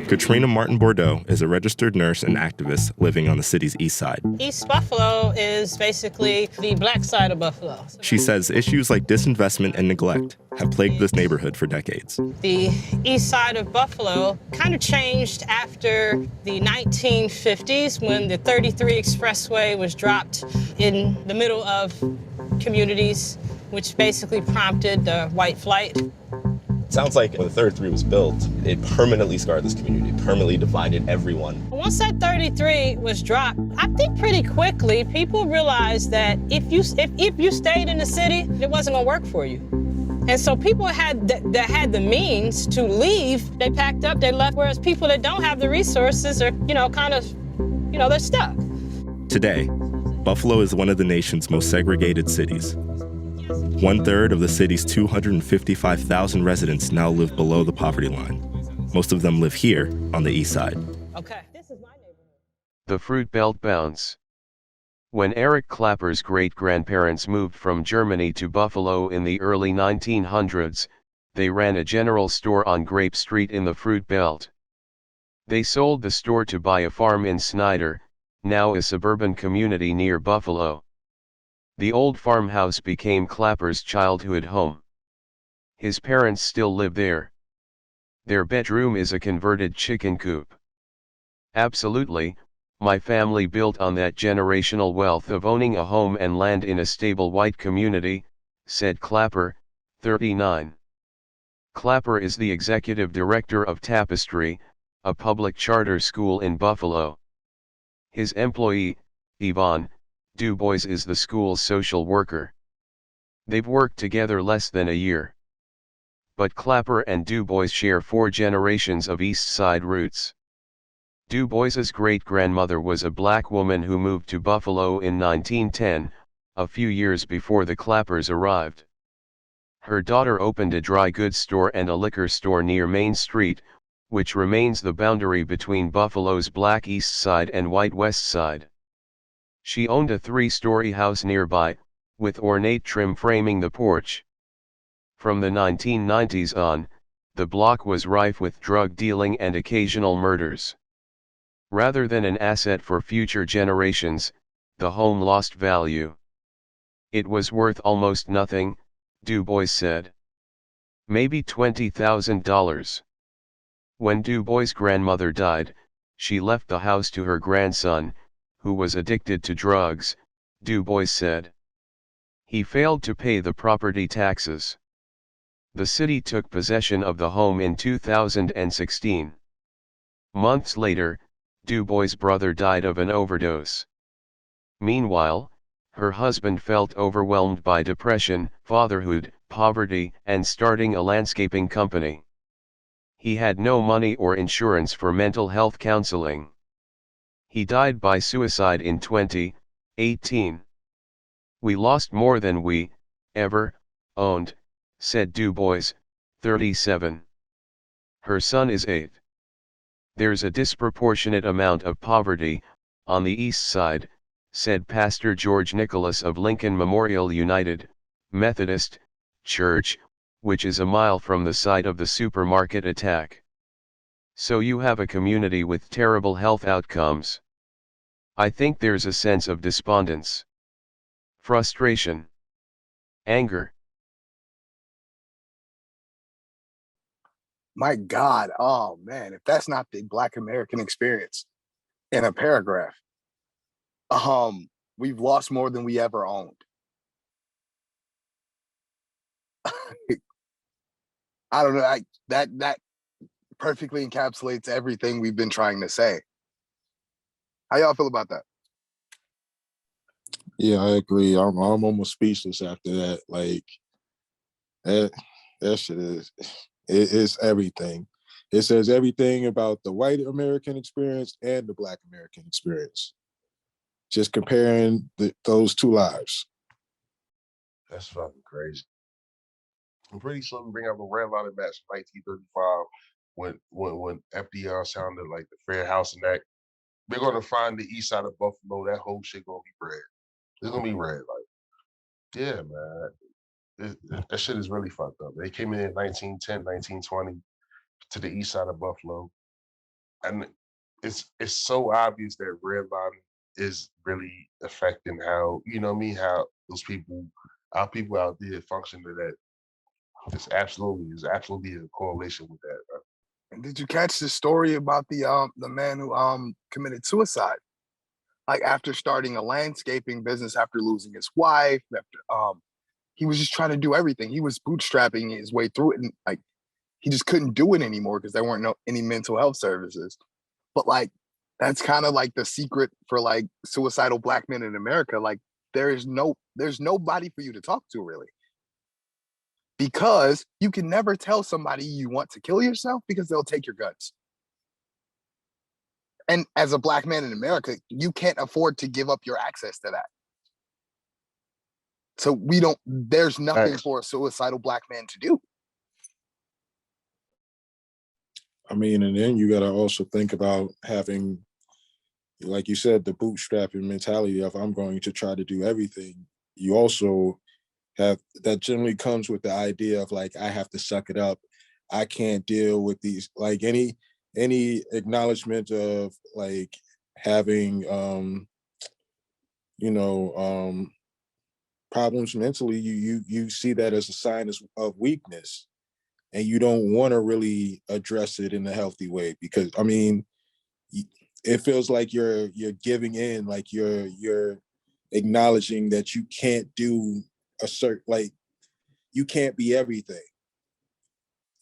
Katrina Martin Bordeaux is a registered nurse and activist living on the city's east side. East Buffalo is basically the black side of Buffalo. She says issues like disinvestment and neglect have plagued this neighborhood for decades. The east side of Buffalo kind of changed after the 1950s when the 33 Expressway was dropped in the middle of communities, which basically prompted the white flight. Sounds like when the 33 was built, it permanently scarred this community, permanently divided everyone. Once that 33 was dropped, I think pretty quickly people realized that if you stayed in the city, it wasn't gonna work for you. And so people that had the means to leave, they packed up, they left, whereas people that don't have the resources are, they're stuck. Today, Buffalo is one of the nation's most segregated cities. 1/3 of the city's 255,000 residents now live below the poverty line. Most of them live here on the east side. Okay. This is my neighborhood. The Fruit Belt bounce. When Eric Clapper's great-grandparents moved from Germany to Buffalo in the early 1900s, they ran a general store on Grape Street in the Fruit Belt. They sold the store to buy a farm in Snyder, now a suburban community near Buffalo. The old farmhouse became Clapper's childhood home. His parents still live there. Their bedroom is a converted chicken coop. Absolutely, my family built on that generational wealth of owning a home and land in a stable white community, said Clapper, 39. Clapper is the executive director of Tapestry, a public charter school in Buffalo. His employee, Yvonne Du Bois, is the school's social worker. They've worked together less than a year. But Clapper and Du Bois share 4 generations of East Side roots. Du Bois's great-grandmother was a black woman who moved to Buffalo in 1910, a few years before the Clappers arrived. Her daughter opened a dry goods store and a liquor store near Main Street, which remains the boundary between Buffalo's black East Side and white West Side. She owned a 3-story house nearby, with ornate trim framing the porch. From the 1990s on, the block was rife with drug dealing and occasional murders. Rather than an asset for future generations, the home lost value. It was worth almost nothing, Du Bois said. Maybe $20,000. When Du Bois' grandmother died, she left the house to her grandson, who was addicted to drugs, Du Bois said. He failed to pay the property taxes. The city took possession of the home in 2016. Months later, Du Bois' brother died of an overdose. Meanwhile, her husband felt overwhelmed by depression, fatherhood, poverty, and starting a landscaping company. He had no money or insurance for mental health counseling. He died by suicide in 2018. We lost more than we ever owned, said Du Bois, 37. Her son is 8. There's a disproportionate amount of poverty on the East Side, said Pastor George Nicholas of Lincoln Memorial United Methodist Church, which is a mile from the site of the supermarket attack. So you have a community with terrible health outcomes. I think there's a sense of despondence, frustration, anger. My God, oh man, if that's not the Black American experience in a paragraph, we've lost more than we ever owned. I don't know, that perfectly encapsulates everything we've been trying to say. How y'all feel about that? Yeah, I agree. I'm almost speechless after that. Like that shit it's everything. It says everything about the white American experience and the Black American experience. Just comparing those two lives. That's fucking crazy. I'm pretty sure we bring up a redlining match in 1935 when FDR sounded like the Fair Housing Act. We're gonna find the east side of Buffalo. That whole shit gonna be red. It's gonna be red. Like, yeah, man. That shit is really fucked up. They came in 1910, 1920 to the east side of Buffalo. And it's so obvious that redlining is really affecting how, you know what I mean, how those people, our people out there function to that. There's absolutely a correlation with that. Bro. And did you catch the story about the man who committed suicide? Like after starting a landscaping business, after losing his wife, after he was just trying to do everything. He was bootstrapping his way through it, and like he just couldn't do it anymore because there weren't any mental health services. But like that's kind of like the secret for like suicidal Black men in America. Like there's nobody for you to talk to really. Because you can never tell somebody you want to kill yourself because they'll take your guns. And as a Black man in America, you can't afford to give up your access to that. So there's nothing for a suicidal Black man to do. I mean, and then you got to also think about having, like you said, the bootstrapping mentality of I'm going to try to do everything. You also have that generally comes with the idea of like, I have to suck it up. I can't deal with these, like any acknowledgement of like having, problems mentally, you see that as a sign of weakness, and you don't want to really address it in a healthy way because I mean, it feels like you're giving in, like you're acknowledging that you can't do a certain, like you can't be everything.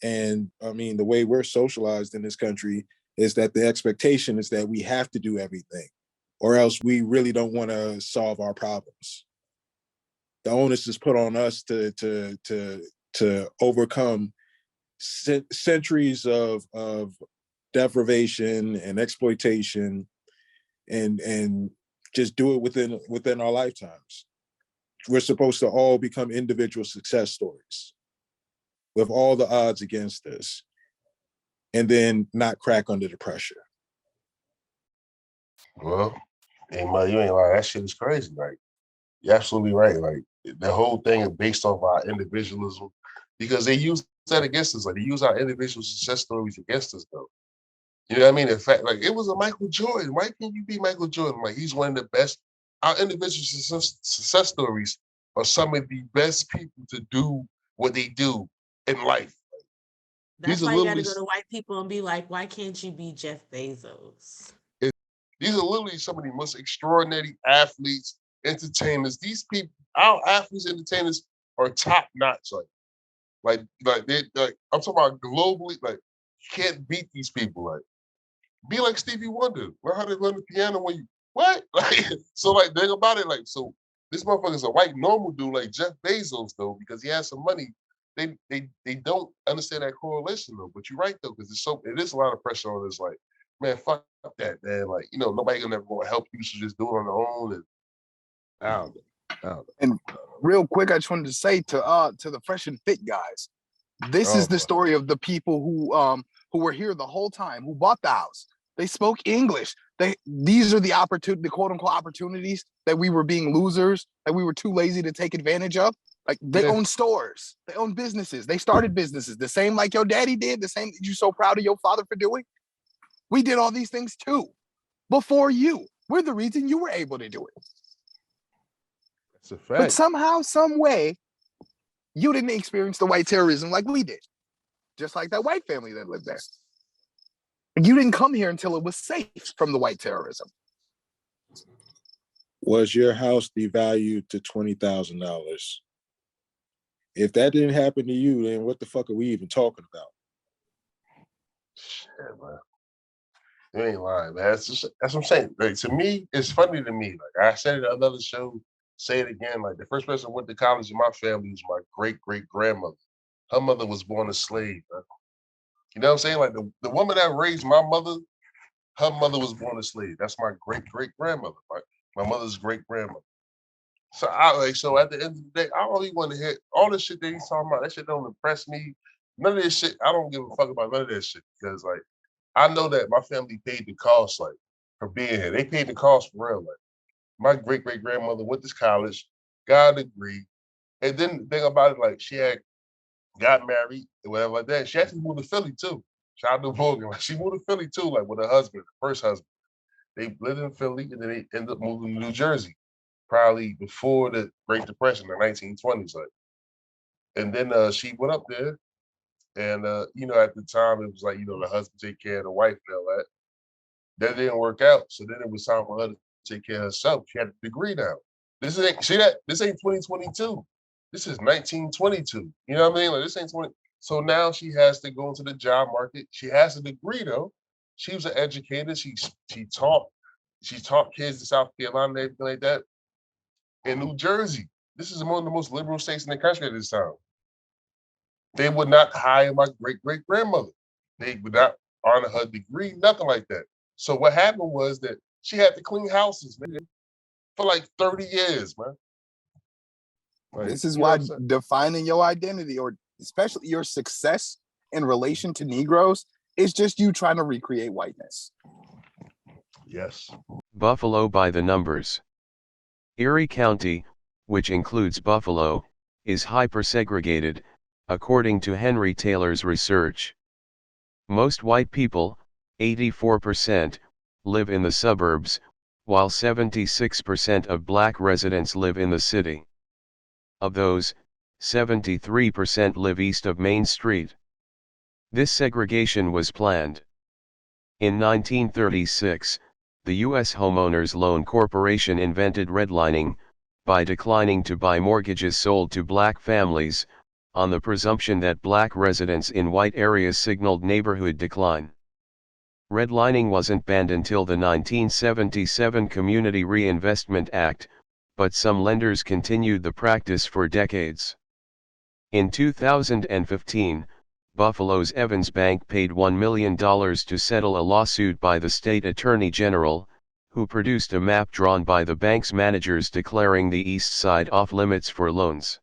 And I mean, the way we're socialized in this country is that the expectation is that we have to do everything, or else we really don't want to solve our problems. The onus is put on us to overcome centuries of deprivation and exploitation, and just do it within our lifetimes. We're supposed to all become individual success stories with all the odds against us, and then not crack under the pressure. Well, hey, man, you ain't lying. That shit is crazy. Like, you're absolutely right. Like, the whole thing is based off our individualism because they use that against us. Like, they use our individual success stories against us, though. You know what I mean? In fact, like, it was a Michael Jordan. Why can't you be Michael Jordan? Like, he's one of the best. Our individual success stories are some of the best people to do what they do in life. That's why you got to go to white people and be like, why can't you be Jeff Bezos? These are literally some of the most extraordinary athletes, entertainers. These people, our athletes, entertainers are top notch. Like I'm talking about globally. Like, you can't beat these people. Like, be like Stevie Wonder. Learn how to learn the piano when you what? Like, so like think about it. Like, so this motherfucker's a white normal dude like Jeff Bezos though, because he has some money. They don't understand that correlation though. But you're right though, because it is a lot of pressure on this. Like, man, fuck that, man. Like, nobody gonna ever gonna help you, so just do it on their own. And I don't know. And real quick, I just wanted to say to the Fresh and Fit guys, this is the story of the people who were here the whole time, who bought the house. They spoke English. These are the quote unquote opportunities that we were being losers, that we were too lazy to take advantage of. Like they own stores, they own businesses, they started businesses, the same like your daddy did, the same that you're so proud of your father for doing. We did all these things too, before you. We're the reason you were able to do it. That's a fact. But somehow, some way, you didn't experience the white terrorism like we did. Just like that white family that lived there. You didn't come here until it was safe from the white terrorism. Was your house devalued to $20,000? If that didn't happen to you, then what the fuck are we even talking about? Shit, man. You ain't lying, man. That's what I'm saying. Like, to me, it's funny to me. Like I said it on another show, say it again. Like the first person who went to college in my family was my great-great-grandmother. Her mother was born a slave, man. You know what I'm saying? Like the woman that raised my mother, her mother was born a slave. That's my great-great-grandmother. My mother's great-grandmother. So at the end of the day, I don't really want to hear all the shit that he's talking about. That shit don't impress me. None of this shit, I don't give a fuck about none of that shit because like I know that my family paid the cost like for being here. They paid the cost for real. Like my great-great-grandmother went to college, got a degree, and then the thing about it, like she had got married and whatever like that. She actually moved to Philly too. Shout out to Morgan. Like she moved to Philly too, like with her husband, the first husband. They lived in Philly and then they ended up moving to New Jersey, probably before the Great Depression, the 1920s. Like, and then she went up there, and you know, at the time it was like, you know, the husband take care of the wife and all that. That didn't work out. So then it was time for her to take care of herself. She had a degree now. This ain't 2022. This is 1922. You know what I mean? Like this ain't 20. So now she has to go into the job market. She has a degree though. She was an educator. She taught kids in South Carolina and everything like that. In New Jersey, this is one of the most liberal states in the country at this time. They would not hire my great-great-grandmother. They would not honor her degree, nothing like that. So what happened was that she had to clean houses, man, for like 30 years, man. Like, this is why defining your identity, or especially your success in relation to Negroes, is just you trying to recreate whiteness. Yes. Buffalo by the numbers. Erie County, which includes Buffalo, is hyper-segregated, according to Henry Taylor's research. Most white people, 84%, live in the suburbs, while 76% of black residents live in the city. Of those, 73% live east of Main Street. This segregation was planned. In 1936, the U.S. Homeowners Loan Corporation invented redlining, by declining to buy mortgages sold to black families, on the presumption that black residents in white areas signaled neighborhood decline. Redlining wasn't banned until the 1977 Community Reinvestment Act, but some lenders continued the practice for decades. In 2015, Buffalo's Evans Bank paid $1 million to settle a lawsuit by the state attorney general, who produced a map drawn by the bank's managers declaring the east side off-limits for loans.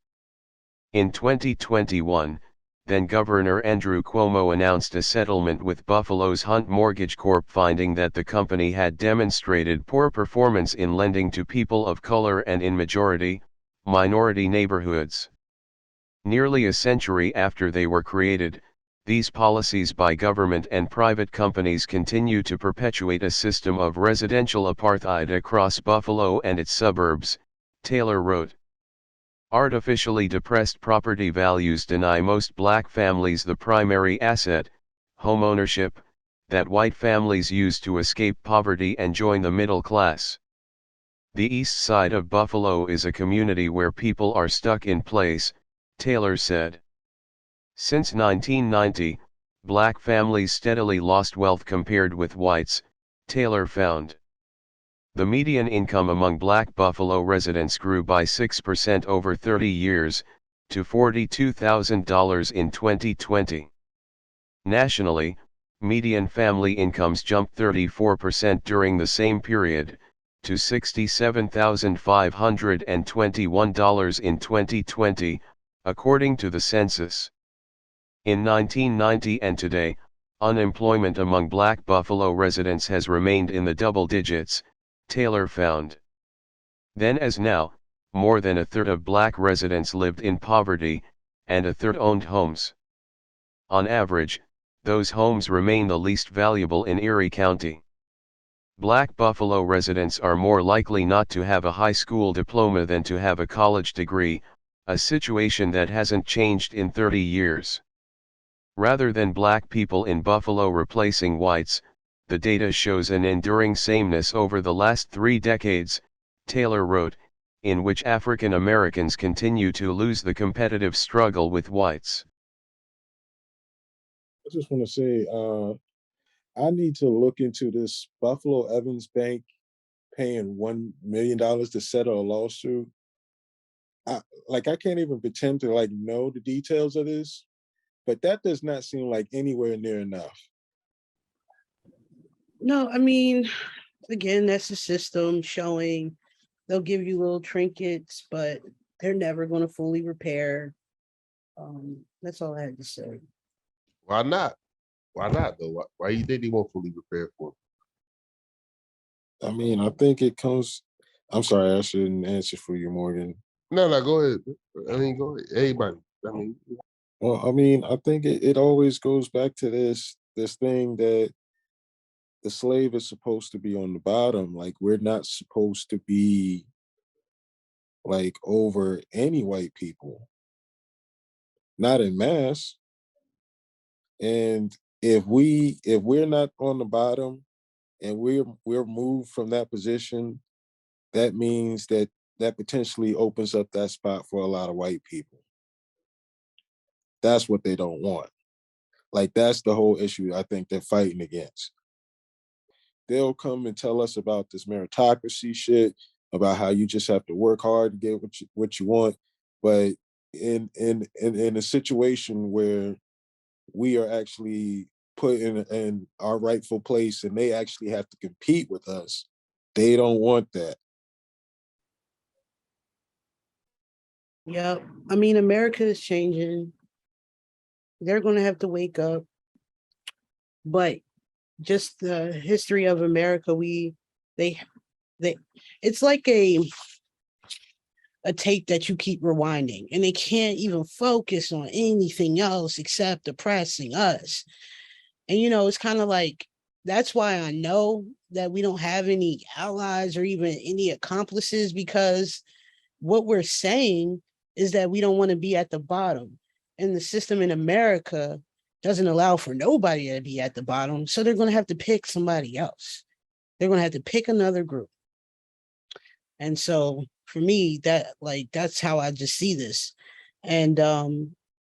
In 2021, then-Governor Andrew Cuomo announced a settlement with Buffalo's Hunt Mortgage Corp, finding that the company had demonstrated poor performance in lending to people of color and in minority neighborhoods. Nearly a century after they were created, these policies by government and private companies continue to perpetuate a system of residential apartheid across Buffalo and its suburbs, Taylor wrote. Artificially depressed property values deny most black families the primary asset, homeownership, that white families use to escape poverty and join the middle class. The east side of Buffalo is a community where people are stuck in place, Taylor said. Since 1990, black families steadily lost wealth compared with whites, Taylor found. The median income among black Buffalo residents grew by 6% over 30 years, to $42,000 in 2020. Nationally, median family incomes jumped 34% during the same period, to $67,521 in 2020, according to the census. In 1990 and today, Unemployment among Black Buffalo residents has remained in the double digits, Taylor found. Then as now, more than a third of Black residents lived in poverty, and a third owned homes. On average, those homes remain the least valuable in Erie County. Black Buffalo residents are more likely not to have a high school diploma than to have a college degree, a situation that hasn't changed in 30 years. Rather than Black people in Buffalo replacing whites, the data shows an enduring sameness over the last 3 decades, Taylor wrote, in which African Americans continue to lose the competitive struggle with whites. I just want to say, I need to look into this Buffalo Evans Bank paying $1 million to settle a lawsuit. I can't even pretend to know the details of this, but that does not seem like anywhere near enough. No, I mean, again, that's the system showing they'll give you little trinkets, but they're never going to fully repair. That's all I had to say. Why not? Why not though? Why you think they won't fully prepare for it? I mean, I think it comes. I'm sorry, I shouldn't answer for you, Morgan. No, go ahead. I mean, go ahead. Everybody. I mean, well, I mean, I think it always goes back to this thing that the slave is supposed to be on the bottom. Like, we're not supposed to be over any white people, not in mass. And if we're not on the bottom and we're moved from that position, that means that potentially opens up that spot for a lot of white people. That's what they don't want. That's the whole issue I think they're fighting against. They'll come and tell us about this meritocracy shit, about how you just have to work hard to get what you want. But in a situation where we are actually put in our rightful place and they actually have to compete with us, they don't want that. Yep. I mean, America is changing. They're going to have to wake up. But just the history of America, it's like a tape that you keep rewinding, and they can't even focus on anything else except oppressing us. And it's kind of like, that's why I know that we don't have any allies or even any accomplices, because what we're saying is that we don't want to be at the bottom. And the system in America doesn't allow for nobody to be at the bottom. So they're going to have to pick somebody else. They're going to have to pick another group. And so for me, that's how I just see this. And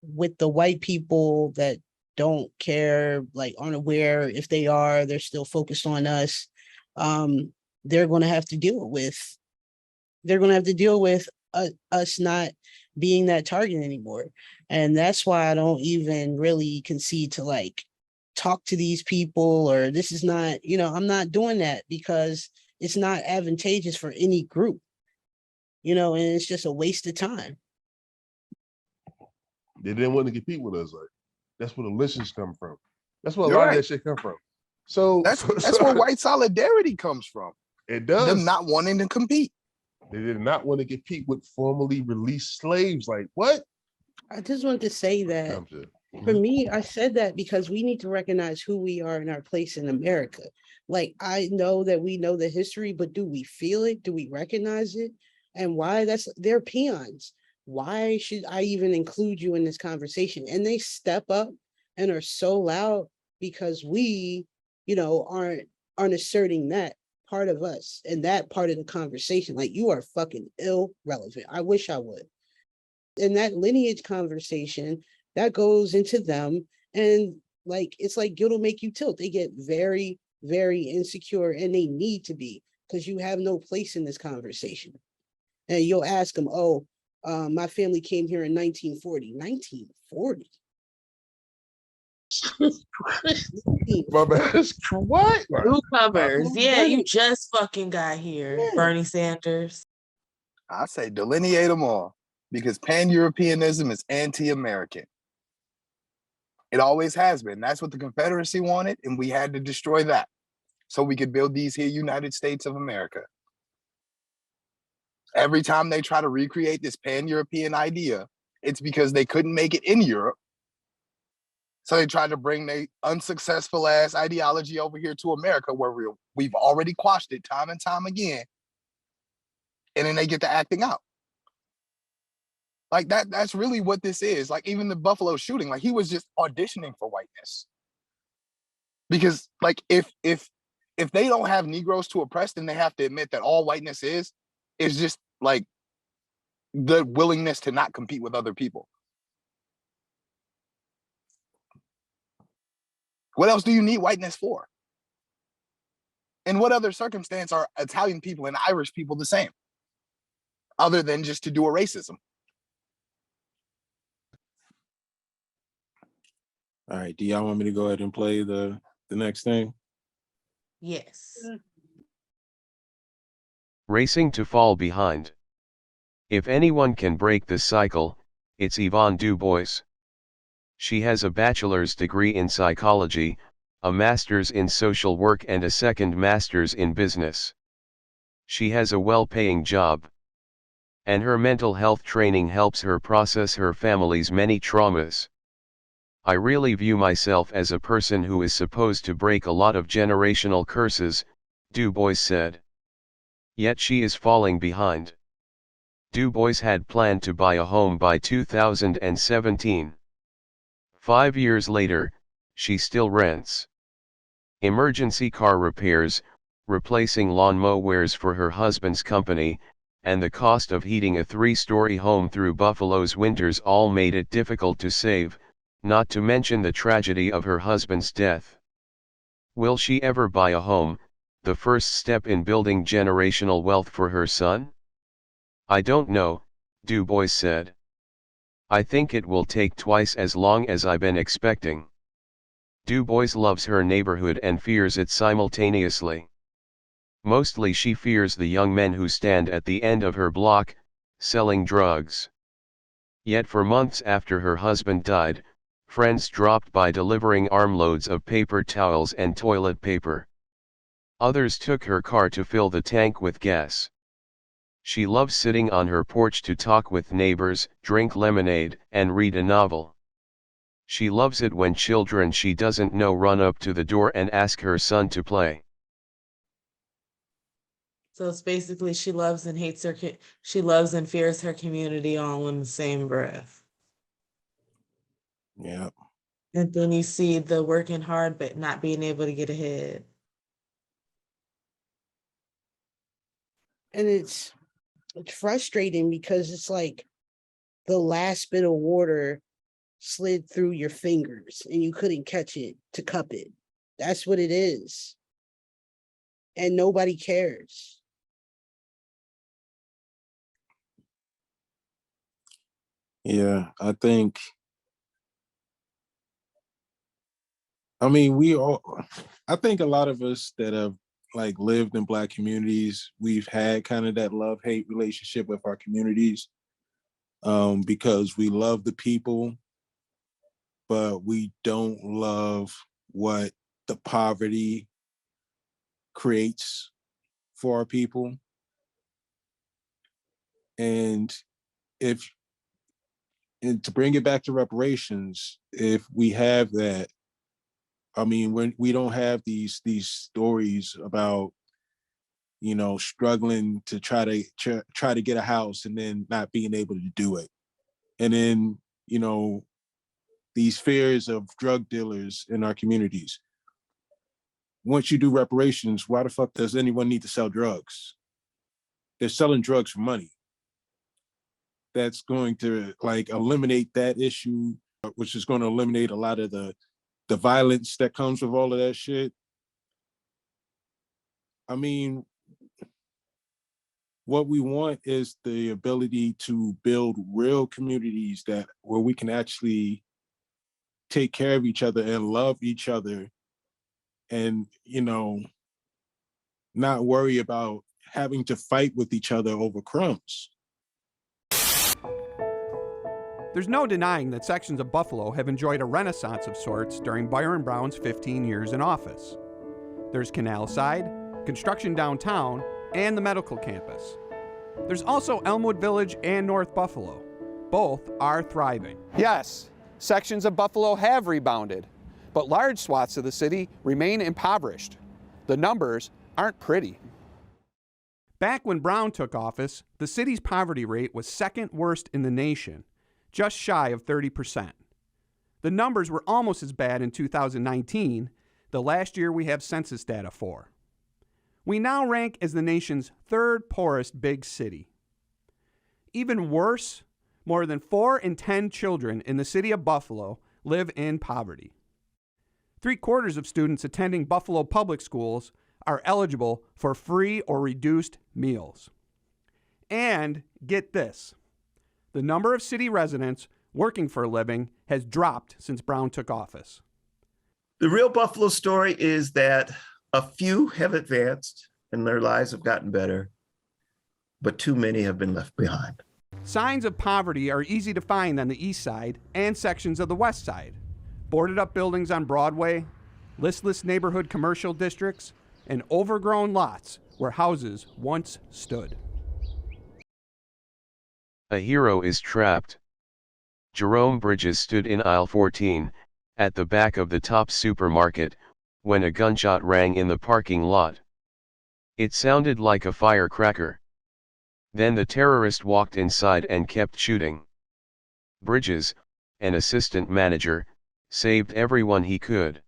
with the white people that don't care, aren't aware, if they are, they're still focused on us. They're going to have to deal with us not being that target anymore. And that's why I don't even really concede to talk to these people, or this is not, I'm not doing that because it's not advantageous for any group, and it's just a waste of time. They didn't want to compete with us. That's where the lynchings come from. That's where a lot of that shit come from. So that's where white solidarity comes from. It does. Them not wanting to compete. They did not want to compete with formerly released slaves. What? I just want to say that for me, I said that because we need to recognize who we are in our place in America. I know that we know the history, but do we feel it? Do we recognize it? And why? They're peons. Why should I even include you in this conversation? And they step up and are so loud because we, aren't asserting that part of us and that part of the conversation. You are fucking irrelevant. I wish I would. And that lineage conversation that goes into them, and it's like guilt will make you tilt. They get very, very insecure, and they need to be, because you have no place in this conversation. And you'll ask them, my family came here in 1940. 1940? My bad. What? Newcomers. Yeah, you just fucking got here, Bernie Sanders. I say delineate them all, because pan-Europeanism is anti-American. It always has been. That's what the Confederacy wanted, and we had to destroy that so we could build these here United States of America. Every time they try to recreate this pan-European idea, it's because they couldn't make it in Europe. So they tried to bring their unsuccessful ass ideology over here to America, where we've already quashed it time and time again. And then they get to acting out. Like that's really what this is. Like even the Buffalo shooting, like he was just auditioning for whiteness. Because like if they don't have Negroes to oppress, then they have to admit that all whiteness is just like the willingness to not compete with other people. What else do you need whiteness for? In what other circumstance are Italian people and Irish people the same? Other than just to do a racism. All right, do y'all want me to go ahead and play the next thing? Yes. Racing to fall behind. If anyone can break this cycle, it's Yvonne Du Bois. She has a bachelor's degree in psychology, a master's in social work and a second master's in business. She has a well-paying job. And her mental health training helps her process her family's many traumas. I really view myself as a person who is supposed to break a lot of generational curses, Du Bois said. Yet she is falling behind. Du Bois had planned to buy a home by 2017. 5 years later, she still rents. Emergency car repairs, replacing lawn mowers for her husband's company, and the cost of heating a 3-story home through Buffalo's winters all made it difficult to save, not to mention the tragedy of her husband's death. Will she ever buy a home, the first step in building generational wealth for her son? I don't know, Du Bois said. I think it will take twice as long as I've been expecting. Du Bois loves her neighborhood and fears it simultaneously. Mostly she fears the young men who stand at the end of her block, selling drugs. Yet for months after her husband died, friends dropped by delivering armloads of paper towels and toilet paper. Others took her car to fill the tank with gas. She loves sitting on her porch to talk with neighbors, drink lemonade, and read a novel. She loves it when children she doesn't know run up to the door and ask her son to play. So it's basically she loves and hates she loves and fears her community all in the same breath. Yeah. And then you see the working hard but not being able to get ahead. And it's frustrating because it's like the last bit of water slid through your fingers and you couldn't catch it to cup it. That's what it is. And nobody cares. Yeah, I think a lot of us that have like lived in Black communities, we've had kind of that love-hate relationship with our communities, because we love the people, but we don't love what the poverty creates for our people. And to bring it back to reparations, if we have that, when we don't have these stories about, struggling to try to get a house and then not being able to do it, and then these fears of drug dealers in our communities. Once you do reparations, why the fuck does anyone need to sell drugs? They're selling drugs for money. That's going to eliminate that issue, which is going to eliminate a lot of the violence that comes with all of that shit. What we want is the ability to build real communities where we can actually take care of each other and love each other, and not worry about having to fight with each other over crumbs. There's no denying that sections of Buffalo have enjoyed a renaissance of sorts during Byron Brown's 15 years in office. There's Canal Side, construction downtown, and the medical campus. There's also Elmwood Village and North Buffalo. Both are thriving. Yes, sections of Buffalo have rebounded, but large swaths of the city remain impoverished. The numbers aren't pretty. Back when Brown took office, the city's poverty rate was second worst in the nation, just shy of 30%. The numbers were almost as bad in 2019, the last year we have census data for. We now rank as the nation's third poorest big city. Even worse, more than 4 in 10 children in the city of Buffalo live in poverty. 3/4 of students attending Buffalo public schools are eligible for free or reduced meals. And get this, the number of city residents working for a living has dropped since Brown took office. The real Buffalo story is that a few have advanced and their lives have gotten better, but too many have been left behind. Signs of poverty are easy to find on the east side and sections of the west side. Boarded up buildings on Broadway, listless neighborhood commercial districts, and overgrown lots where houses once stood. A hero is trapped. Jerome Bridges stood in aisle 14, at the back of the Tops supermarket, when a gunshot rang in the parking lot. It sounded like a firecracker. Then the terrorist walked inside and kept shooting. Bridges, an assistant manager, saved everyone he could.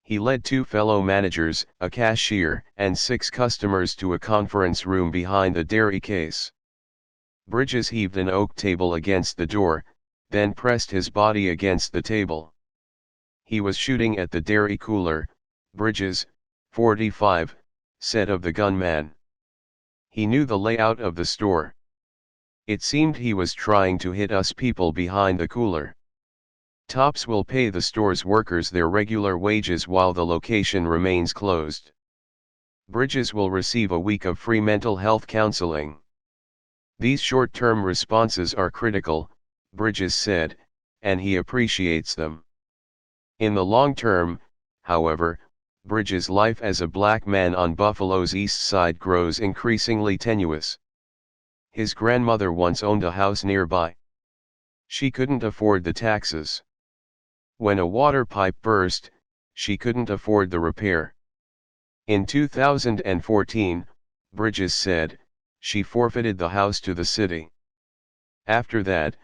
He led 2 fellow managers, a cashier, and 6 customers to a conference room behind the dairy case. Bridges heaved an oak table against the door, then pressed his body against the table. He was shooting at the dairy cooler, Bridges, 45, said of the gunman. He knew the layout of the store. It seemed he was trying to hit us people behind the cooler. Tops will pay the store's workers their regular wages while the location remains closed. Bridges will receive a week of free mental health counseling. These short-term responses are critical, Bridges said, and he appreciates them. In the long term, however, Bridges' life as a black man on Buffalo's east side grows increasingly tenuous. His grandmother once owned a house nearby. She couldn't afford the taxes. When a water pipe burst, she couldn't afford the repair. In 2014, Bridges said, she forfeited the house to the city. After that,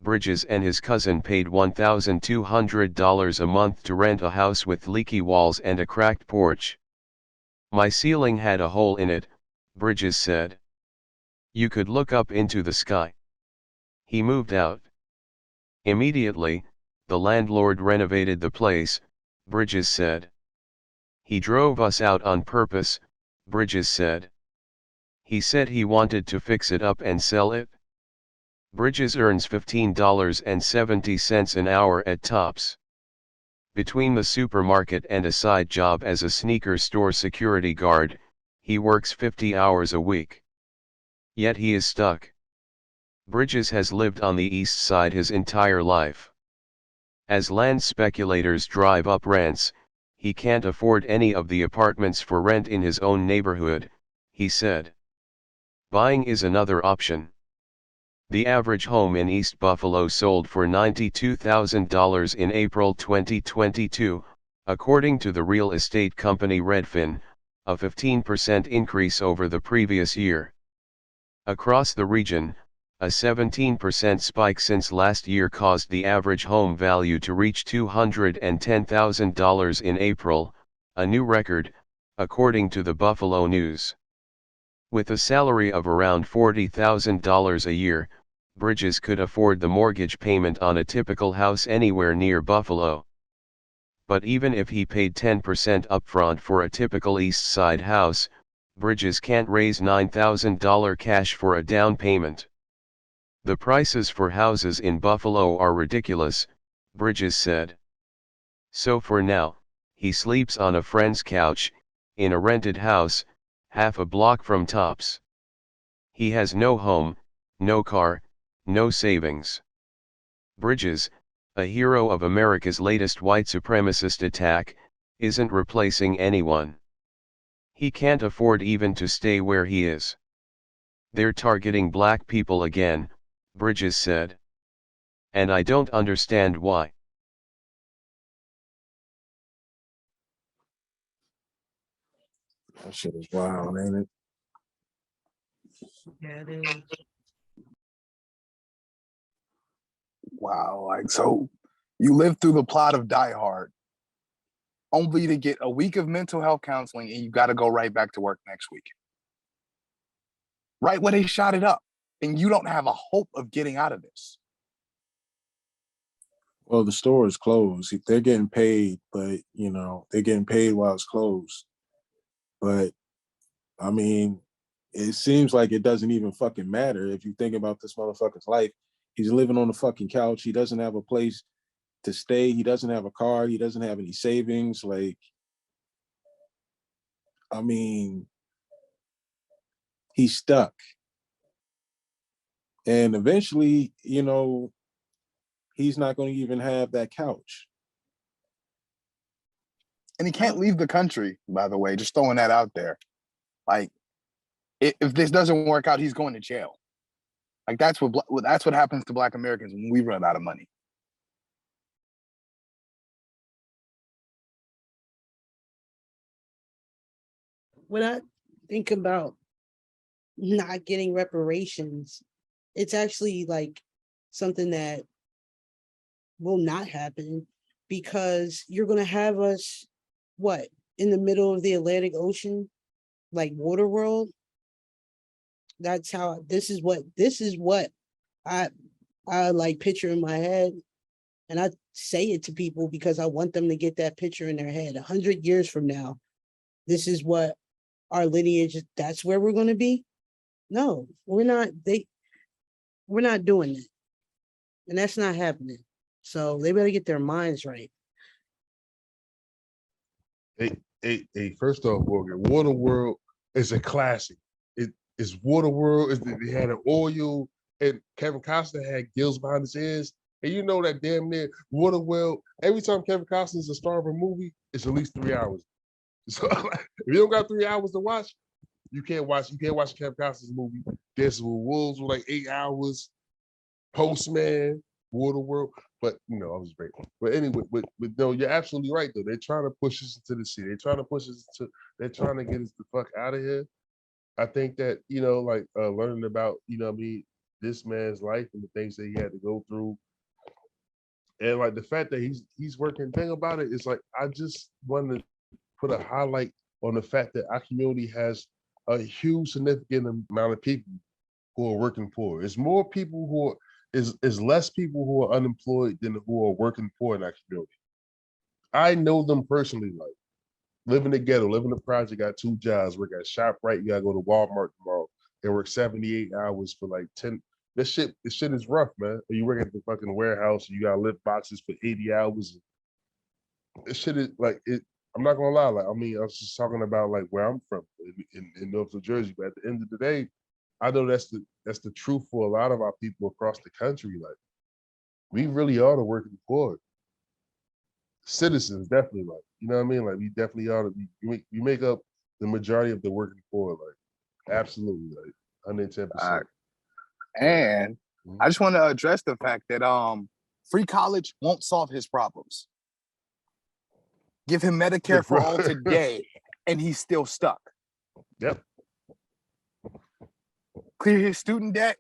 Bridges and his cousin paid $1,200 a month to rent a house with leaky walls and a cracked porch. My ceiling had a hole in it, Bridges said. You could look up into the sky. He moved out. Immediately, the landlord renovated the place, Bridges said. He drove us out on purpose, Bridges said. He said he wanted to fix it up and sell it. Bridges earns $15.70 an hour at Tops. Between the supermarket and a side job as a sneaker store security guard, he works 50 hours a week. Yet he is stuck. Bridges has lived on the east side his entire life. As land speculators drive up rents, he can't afford any of the apartments for rent in his own neighborhood, he said. Buying is another option. The average home in East Buffalo sold for $92,000 in April 2022, according to the real estate company Redfin, a 15% increase over the previous year. Across the region, a 17% spike since last year caused the average home value to reach $210,000 in April, a new record, according to the Buffalo News. With a salary of around $40,000 a year, Bridges could afford the mortgage payment on a typical house anywhere near Buffalo. But even if he paid 10% upfront for a typical East Side house, Bridges can't raise $9,000 cash for a down payment. The prices for houses in Buffalo are ridiculous, Bridges said. So for now, he sleeps on a friend's couch, in a rented house, half a block from Tops. He has no home, no car, no savings. Bridges, a hero of America's latest white supremacist attack, isn't replacing anyone. He can't afford even to stay where he is. They're targeting black people again, Bridges said. And I don't understand why. That shit is wild, ain't it? Yeah, it is. Wow, like, so you lived through the plot of Die Hard, only to get a week of mental health counseling and you got to go right back to work next week. Right where they shot it up, and you don't have a hope of getting out of this. Well, the store is closed. They're getting paid, but you know, they're getting paid while it's closed. But I mean, it seems like it doesn't even fucking matter if you think about this motherfucker's life. He's living on the fucking couch. He doesn't have a place to stay. He doesn't have a car. He doesn't have any savings. Like, I mean, he's stuck. And eventually, you know, he's not going to even have that couch. And he can't leave the country, by the way, just throwing that out there. Like, if this doesn't work out, he's going to jail. Like, that's what happens to Black Americans when we run out of money. When I think about not getting reparations, it's actually like something that will not happen, because you're going to have us, what, in the middle of the Atlantic Ocean, like Waterworld. That's how, this is what I like picture in my head. And I say it to people because I want them to get that picture in their head. 100 years from now, this is what our lineage, that's where we're going to be. No, we're not. We're not doing it. And that's not happening. So they better get their minds right. Hey, first off, Morgan, Waterworld is a classic. It is Waterworld. They had an oil, and Kevin Costner had gills behind his ears. And you know that damn near Waterworld, every time Kevin Costner is a star of a movie, it's at least 3 hours. So if you don't got 3 hours to watch, you can't watch Kevin Costner's movie. Dancing with Wolves with like 8 hours. Postman, Waterworld. But you know, I was great. But anyway, but no, you're absolutely right though. They're trying to push us into the city. They're trying to get us the fuck out of here. I think that, you know, like learning about, you know what I mean, this man's life and the things that he had to go through. And like the fact that he's working, thing about it is like, I just wanted to put a highlight on the fact that our community has a huge significant amount of people who are working poor. It's more people who are, is less people who are unemployed than who are working poor in our community. I know them personally, like live in the ghetto, live in the project, got 2 jobs, work at ShopRite, you gotta go to Walmart tomorrow and work 78 hours for like 10. This shit is rough, man. You work at the fucking warehouse, you gotta lift boxes for 80 hours. This shit is like it. I'm not gonna lie, like I mean, I was just talking about like where I'm from in North New Jersey, but at the end of the day, I know that's the truth for a lot of our people across the country. Like we really are the working poor. Citizens, definitely, like, you know what I mean? Like we definitely are we make up the majority of the working poor, like absolutely, like 110%. And I just want to address the fact that free college won't solve his problems. Give him Medicare for all today, and he's still stuck. Yep. Clear his student debt,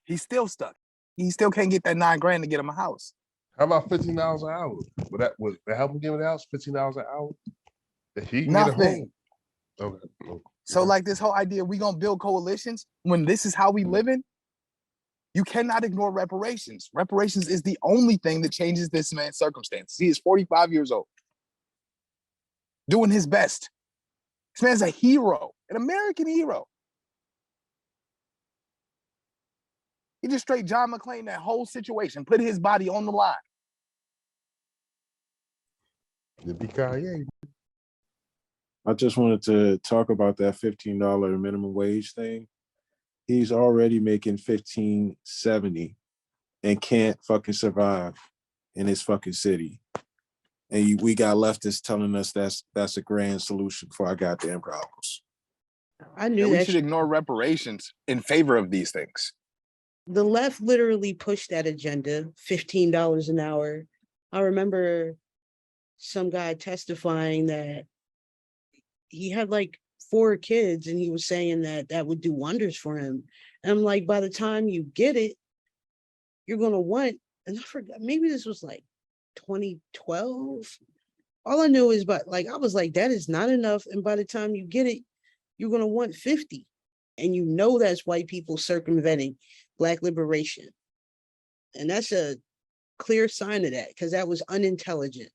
he's still stuck. He still can't get that $9 grand to get him a house. How about $15 an hour? Would that help him get a house? $15 an hour? If he can Nothing. Get a home. Okay. So like this whole idea, we gonna build coalitions when this is how we living? You cannot ignore reparations. Reparations is the only thing that changes this man's circumstances. He is 45 years old, doing his best. This man's a hero, an American hero. He just straight John McClane that whole situation, put his body on the line. I just wanted to talk about that $15 minimum wage thing. He's already making $15.70. and can't fucking survive in his fucking city. And we got leftists telling us that's a grand solution for our goddamn problems. I knew we that should ignore reparations in favor of these things. the left literally pushed that agenda, $15 an hour. I remember some guy testifying that he had like 4 kids and he was saying that that would do wonders for him. And I'm like, by the time you get it, you're going to want, and I forgot, maybe this was like 2012. All I knew is, but like, I was like, that is not enough. And by the time you get it, you're going to want 50. And you know, that's white people circumventing Black liberation. And that's a clear sign of that, because that was unintelligent.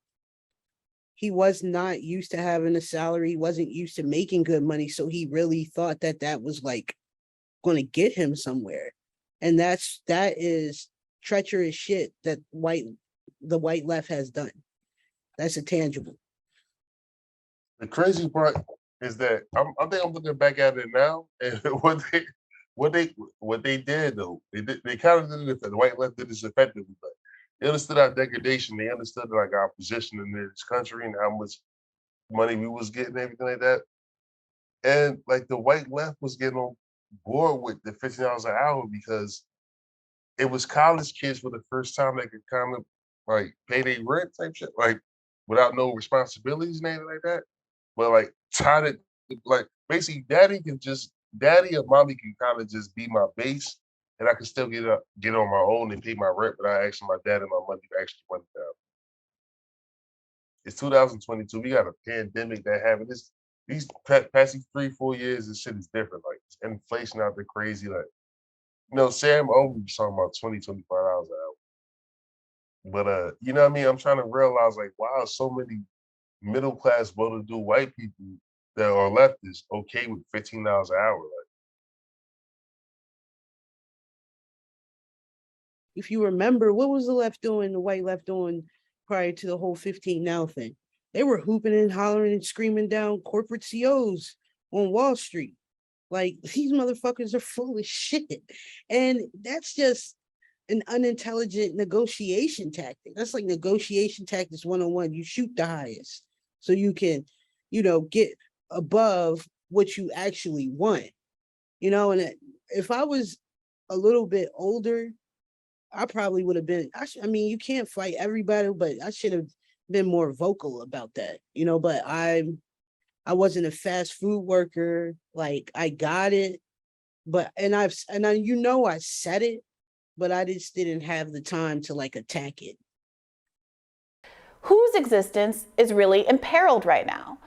He was not used to having a salary. He wasn't used to making good money. So he really thought that that was like going to get him somewhere. And that is treacherous shit that the white left has done. That's a tangible. The crazy part is that I think I'm looking back at it now, and what they did though, they kind of did it. The white left did this effectively, but they understood our degradation. They understood like our position in this country and how much money we was getting, everything like that. And like the white left was getting on board with the $15 an hour because it was college kids for the first time that could kind of like pay their rent type shit, like without no responsibilities and anything like that. But like tied it, like basically daddy or mommy can kind of just be my base, and I can still get on my own and pay my rent without asking my dad and my money to actually money down. It's 2022. We got a pandemic that happened. These past 3-4 years, this shit is different. Like inflation out there crazy. Like, you know, Sam Owen was talking about $20, $25 an hour. But you know what I mean? I'm trying to realize like, wow, so many middle class, well-to-do white people that are leftists okay with $15 an hour. Like, if you remember, what was the white left doing prior to the whole 15 now thing? They were hooping and hollering and screaming down corporate CEOs on Wall Street. Like, these motherfuckers are full of shit. And that's just an unintelligent negotiation tactic. That's like negotiation tactics 101. You shoot the highest so you can, get above what you actually want. And if I was a little bit older, I probably would have been, you can't fight everybody, but I should have been more vocal about that, but I wasn't a fast food worker. Like, I got it, but, I said it, but I just didn't have the time to like attack it. Whose existence is really imperiled right now?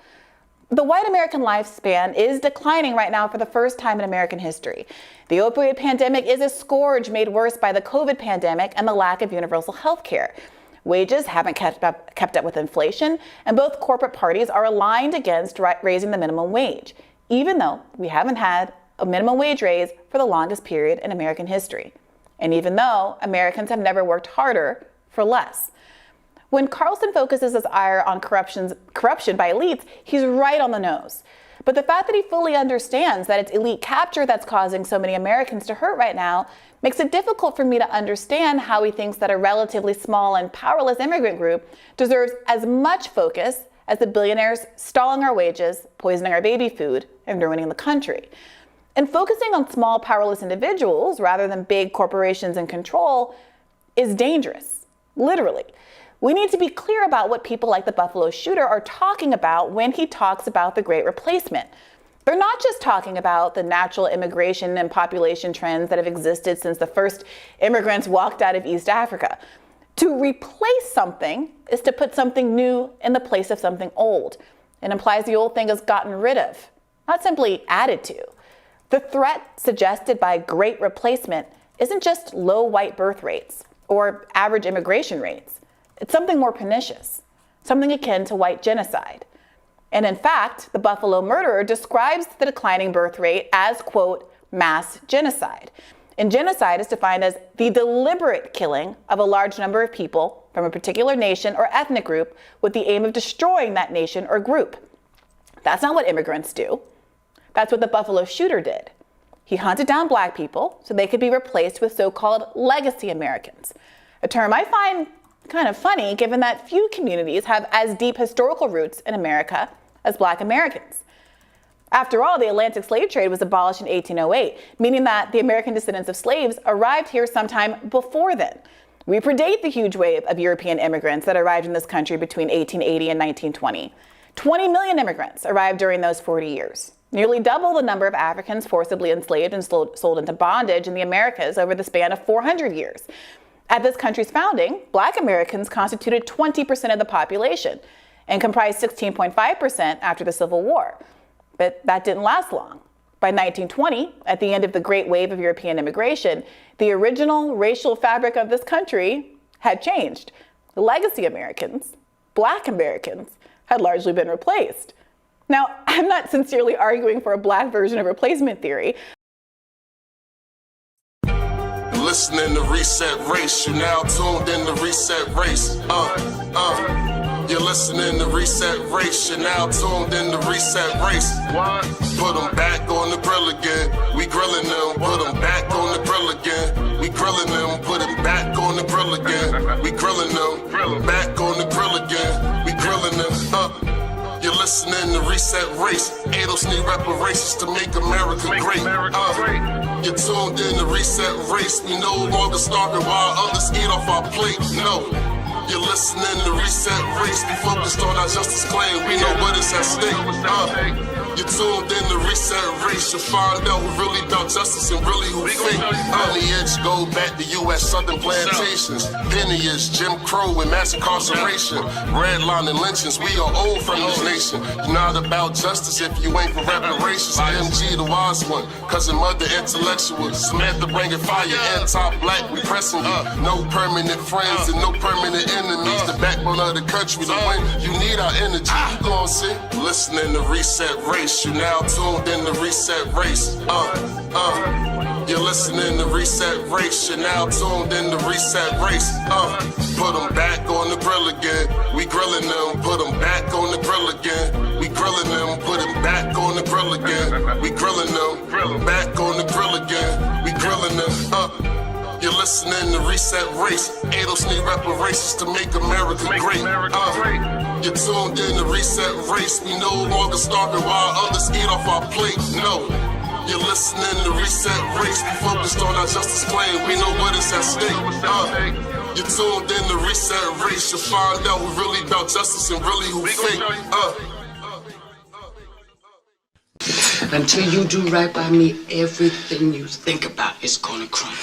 The white American lifespan is declining right now for the first time in American history. The opioid pandemic is a scourge made worse by the COVID pandemic and the lack of universal health care. Wages haven't kept up with inflation, and both corporate parties are aligned against raising the minimum wage, even though we haven't had a minimum wage raise for the longest period in American history. And even though Americans have never worked harder for less. When Carlson focuses his ire on corruption by elites, he's right on the nose. But the fact that he fully understands that it's elite capture that's causing so many Americans to hurt right now makes it difficult for me to understand how he thinks that a relatively small and powerless immigrant group deserves as much focus as the billionaires stalling our wages, poisoning our baby food, and ruining the country. And focusing on small, powerless individuals rather than big corporations in control is dangerous, literally. We need to be clear about what people like the Buffalo shooter are talking about when he talks about the Great Replacement. They're not just talking about the natural immigration and population trends that have existed since the first immigrants walked out of East Africa. To replace something is to put something new in the place of something old. It implies the old thing is gotten rid of, not simply added to. The threat suggested by Great Replacement isn't just low white birth rates or average immigration rates. It's something more pernicious, something akin to white genocide. And in fact, the Buffalo murderer describes the declining birth rate as, quote, mass genocide. And genocide is defined as the deliberate killing of a large number of people from a particular nation or ethnic group with the aim of destroying that nation or group. That's not what immigrants do. That's what the Buffalo shooter did. He hunted down Black people so they could be replaced with so-called legacy Americans, a term I find kind of funny given that few communities have as deep historical roots in America as Black Americans. After all, the Atlantic slave trade was abolished in 1808, meaning that the American descendants of slaves arrived here sometime before then. We predate the huge wave of European immigrants that arrived in this country between 1880 and 1920. 20 million immigrants arrived during those 40 years, nearly double the number of Africans forcibly enslaved and sold into bondage in the Americas over the span of 400 years. At this country's founding, Black Americans constituted 20% of the population and comprised 16.5% after the Civil War. But that didn't last long. By 1920, at the end of the great wave of European immigration, the original racial fabric of this country had changed. The legacy Americans, Black Americans, had largely been replaced. Now, I'm not sincerely arguing for a Black version of replacement theory. Listening to Reset Race, you now tuned in to Reset Race. You're listening to Reset Race, you're now tuned in to Reset Race. What? Put them back on the grill again. We grilling them. Put them back on the grill again. We grilling them. Put them back on the grill again. We grilling them. Back on the grill again. We grilling them. You're listening to Reset Race. ADOS need reparations to make America great. You're tuned in to Reset Race. We no longer starving while others eat off our plate. No. You're listening to Reset Race. We focused on our justice claim. We know what is at stake. You're tuned in to Reset Race. You'll find out who really about justice and really who fake. On the edge, go back to US Southern plantations. Penniage, Jim Crow, and mass incarceration. Redlining lynchings, we are old from this nation. You're not about justice if you ain't for reparations. MG, the wise one, cousin, mother, intellectual. Samantha bringing fire, anti-black, we pressing you. No permanent friends and no permanent enemies. The backbone of the country, to win, you need our energy. You gon' see? Listening to Reset Race. You now tuned in to Reset Race. You're listening to Reset Race. You're now tuned in to Reset Race. Put them back on the grill again. We grilling them. Put them back on the grill again. We grilling them. Put them back on the grill again. We grilling them. Back on the grill again. We grilling them. You're listening to Reset Race. ADOS need reparations to make America great. You're tuned in to Reset Race. We no longer starving while others eat off our plate. No. You're listening to Reset Race. We focused on our justice claim. We know what is at stake. You're tuned in to Reset Race. You'll find out who really about justice and really who fake. Until you do right by me, everything you think about is gonna crumble.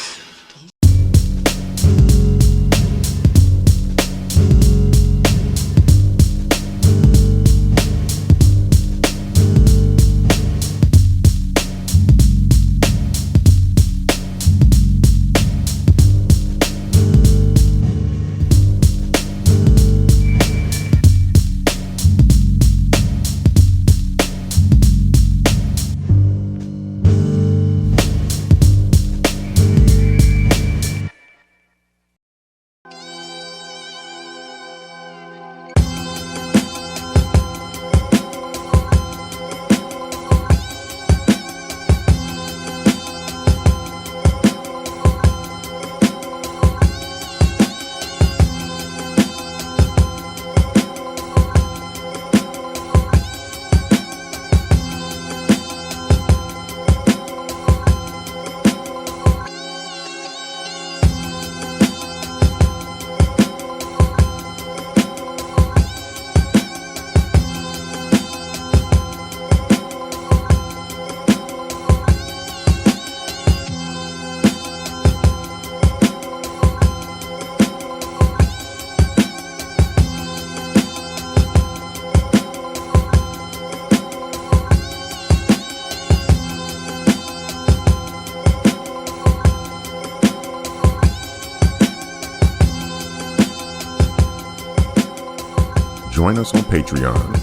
Join us on Patreon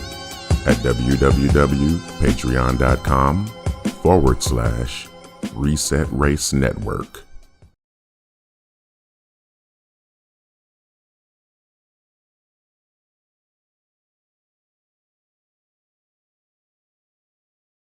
at www.patreon.com/Reset Race Network.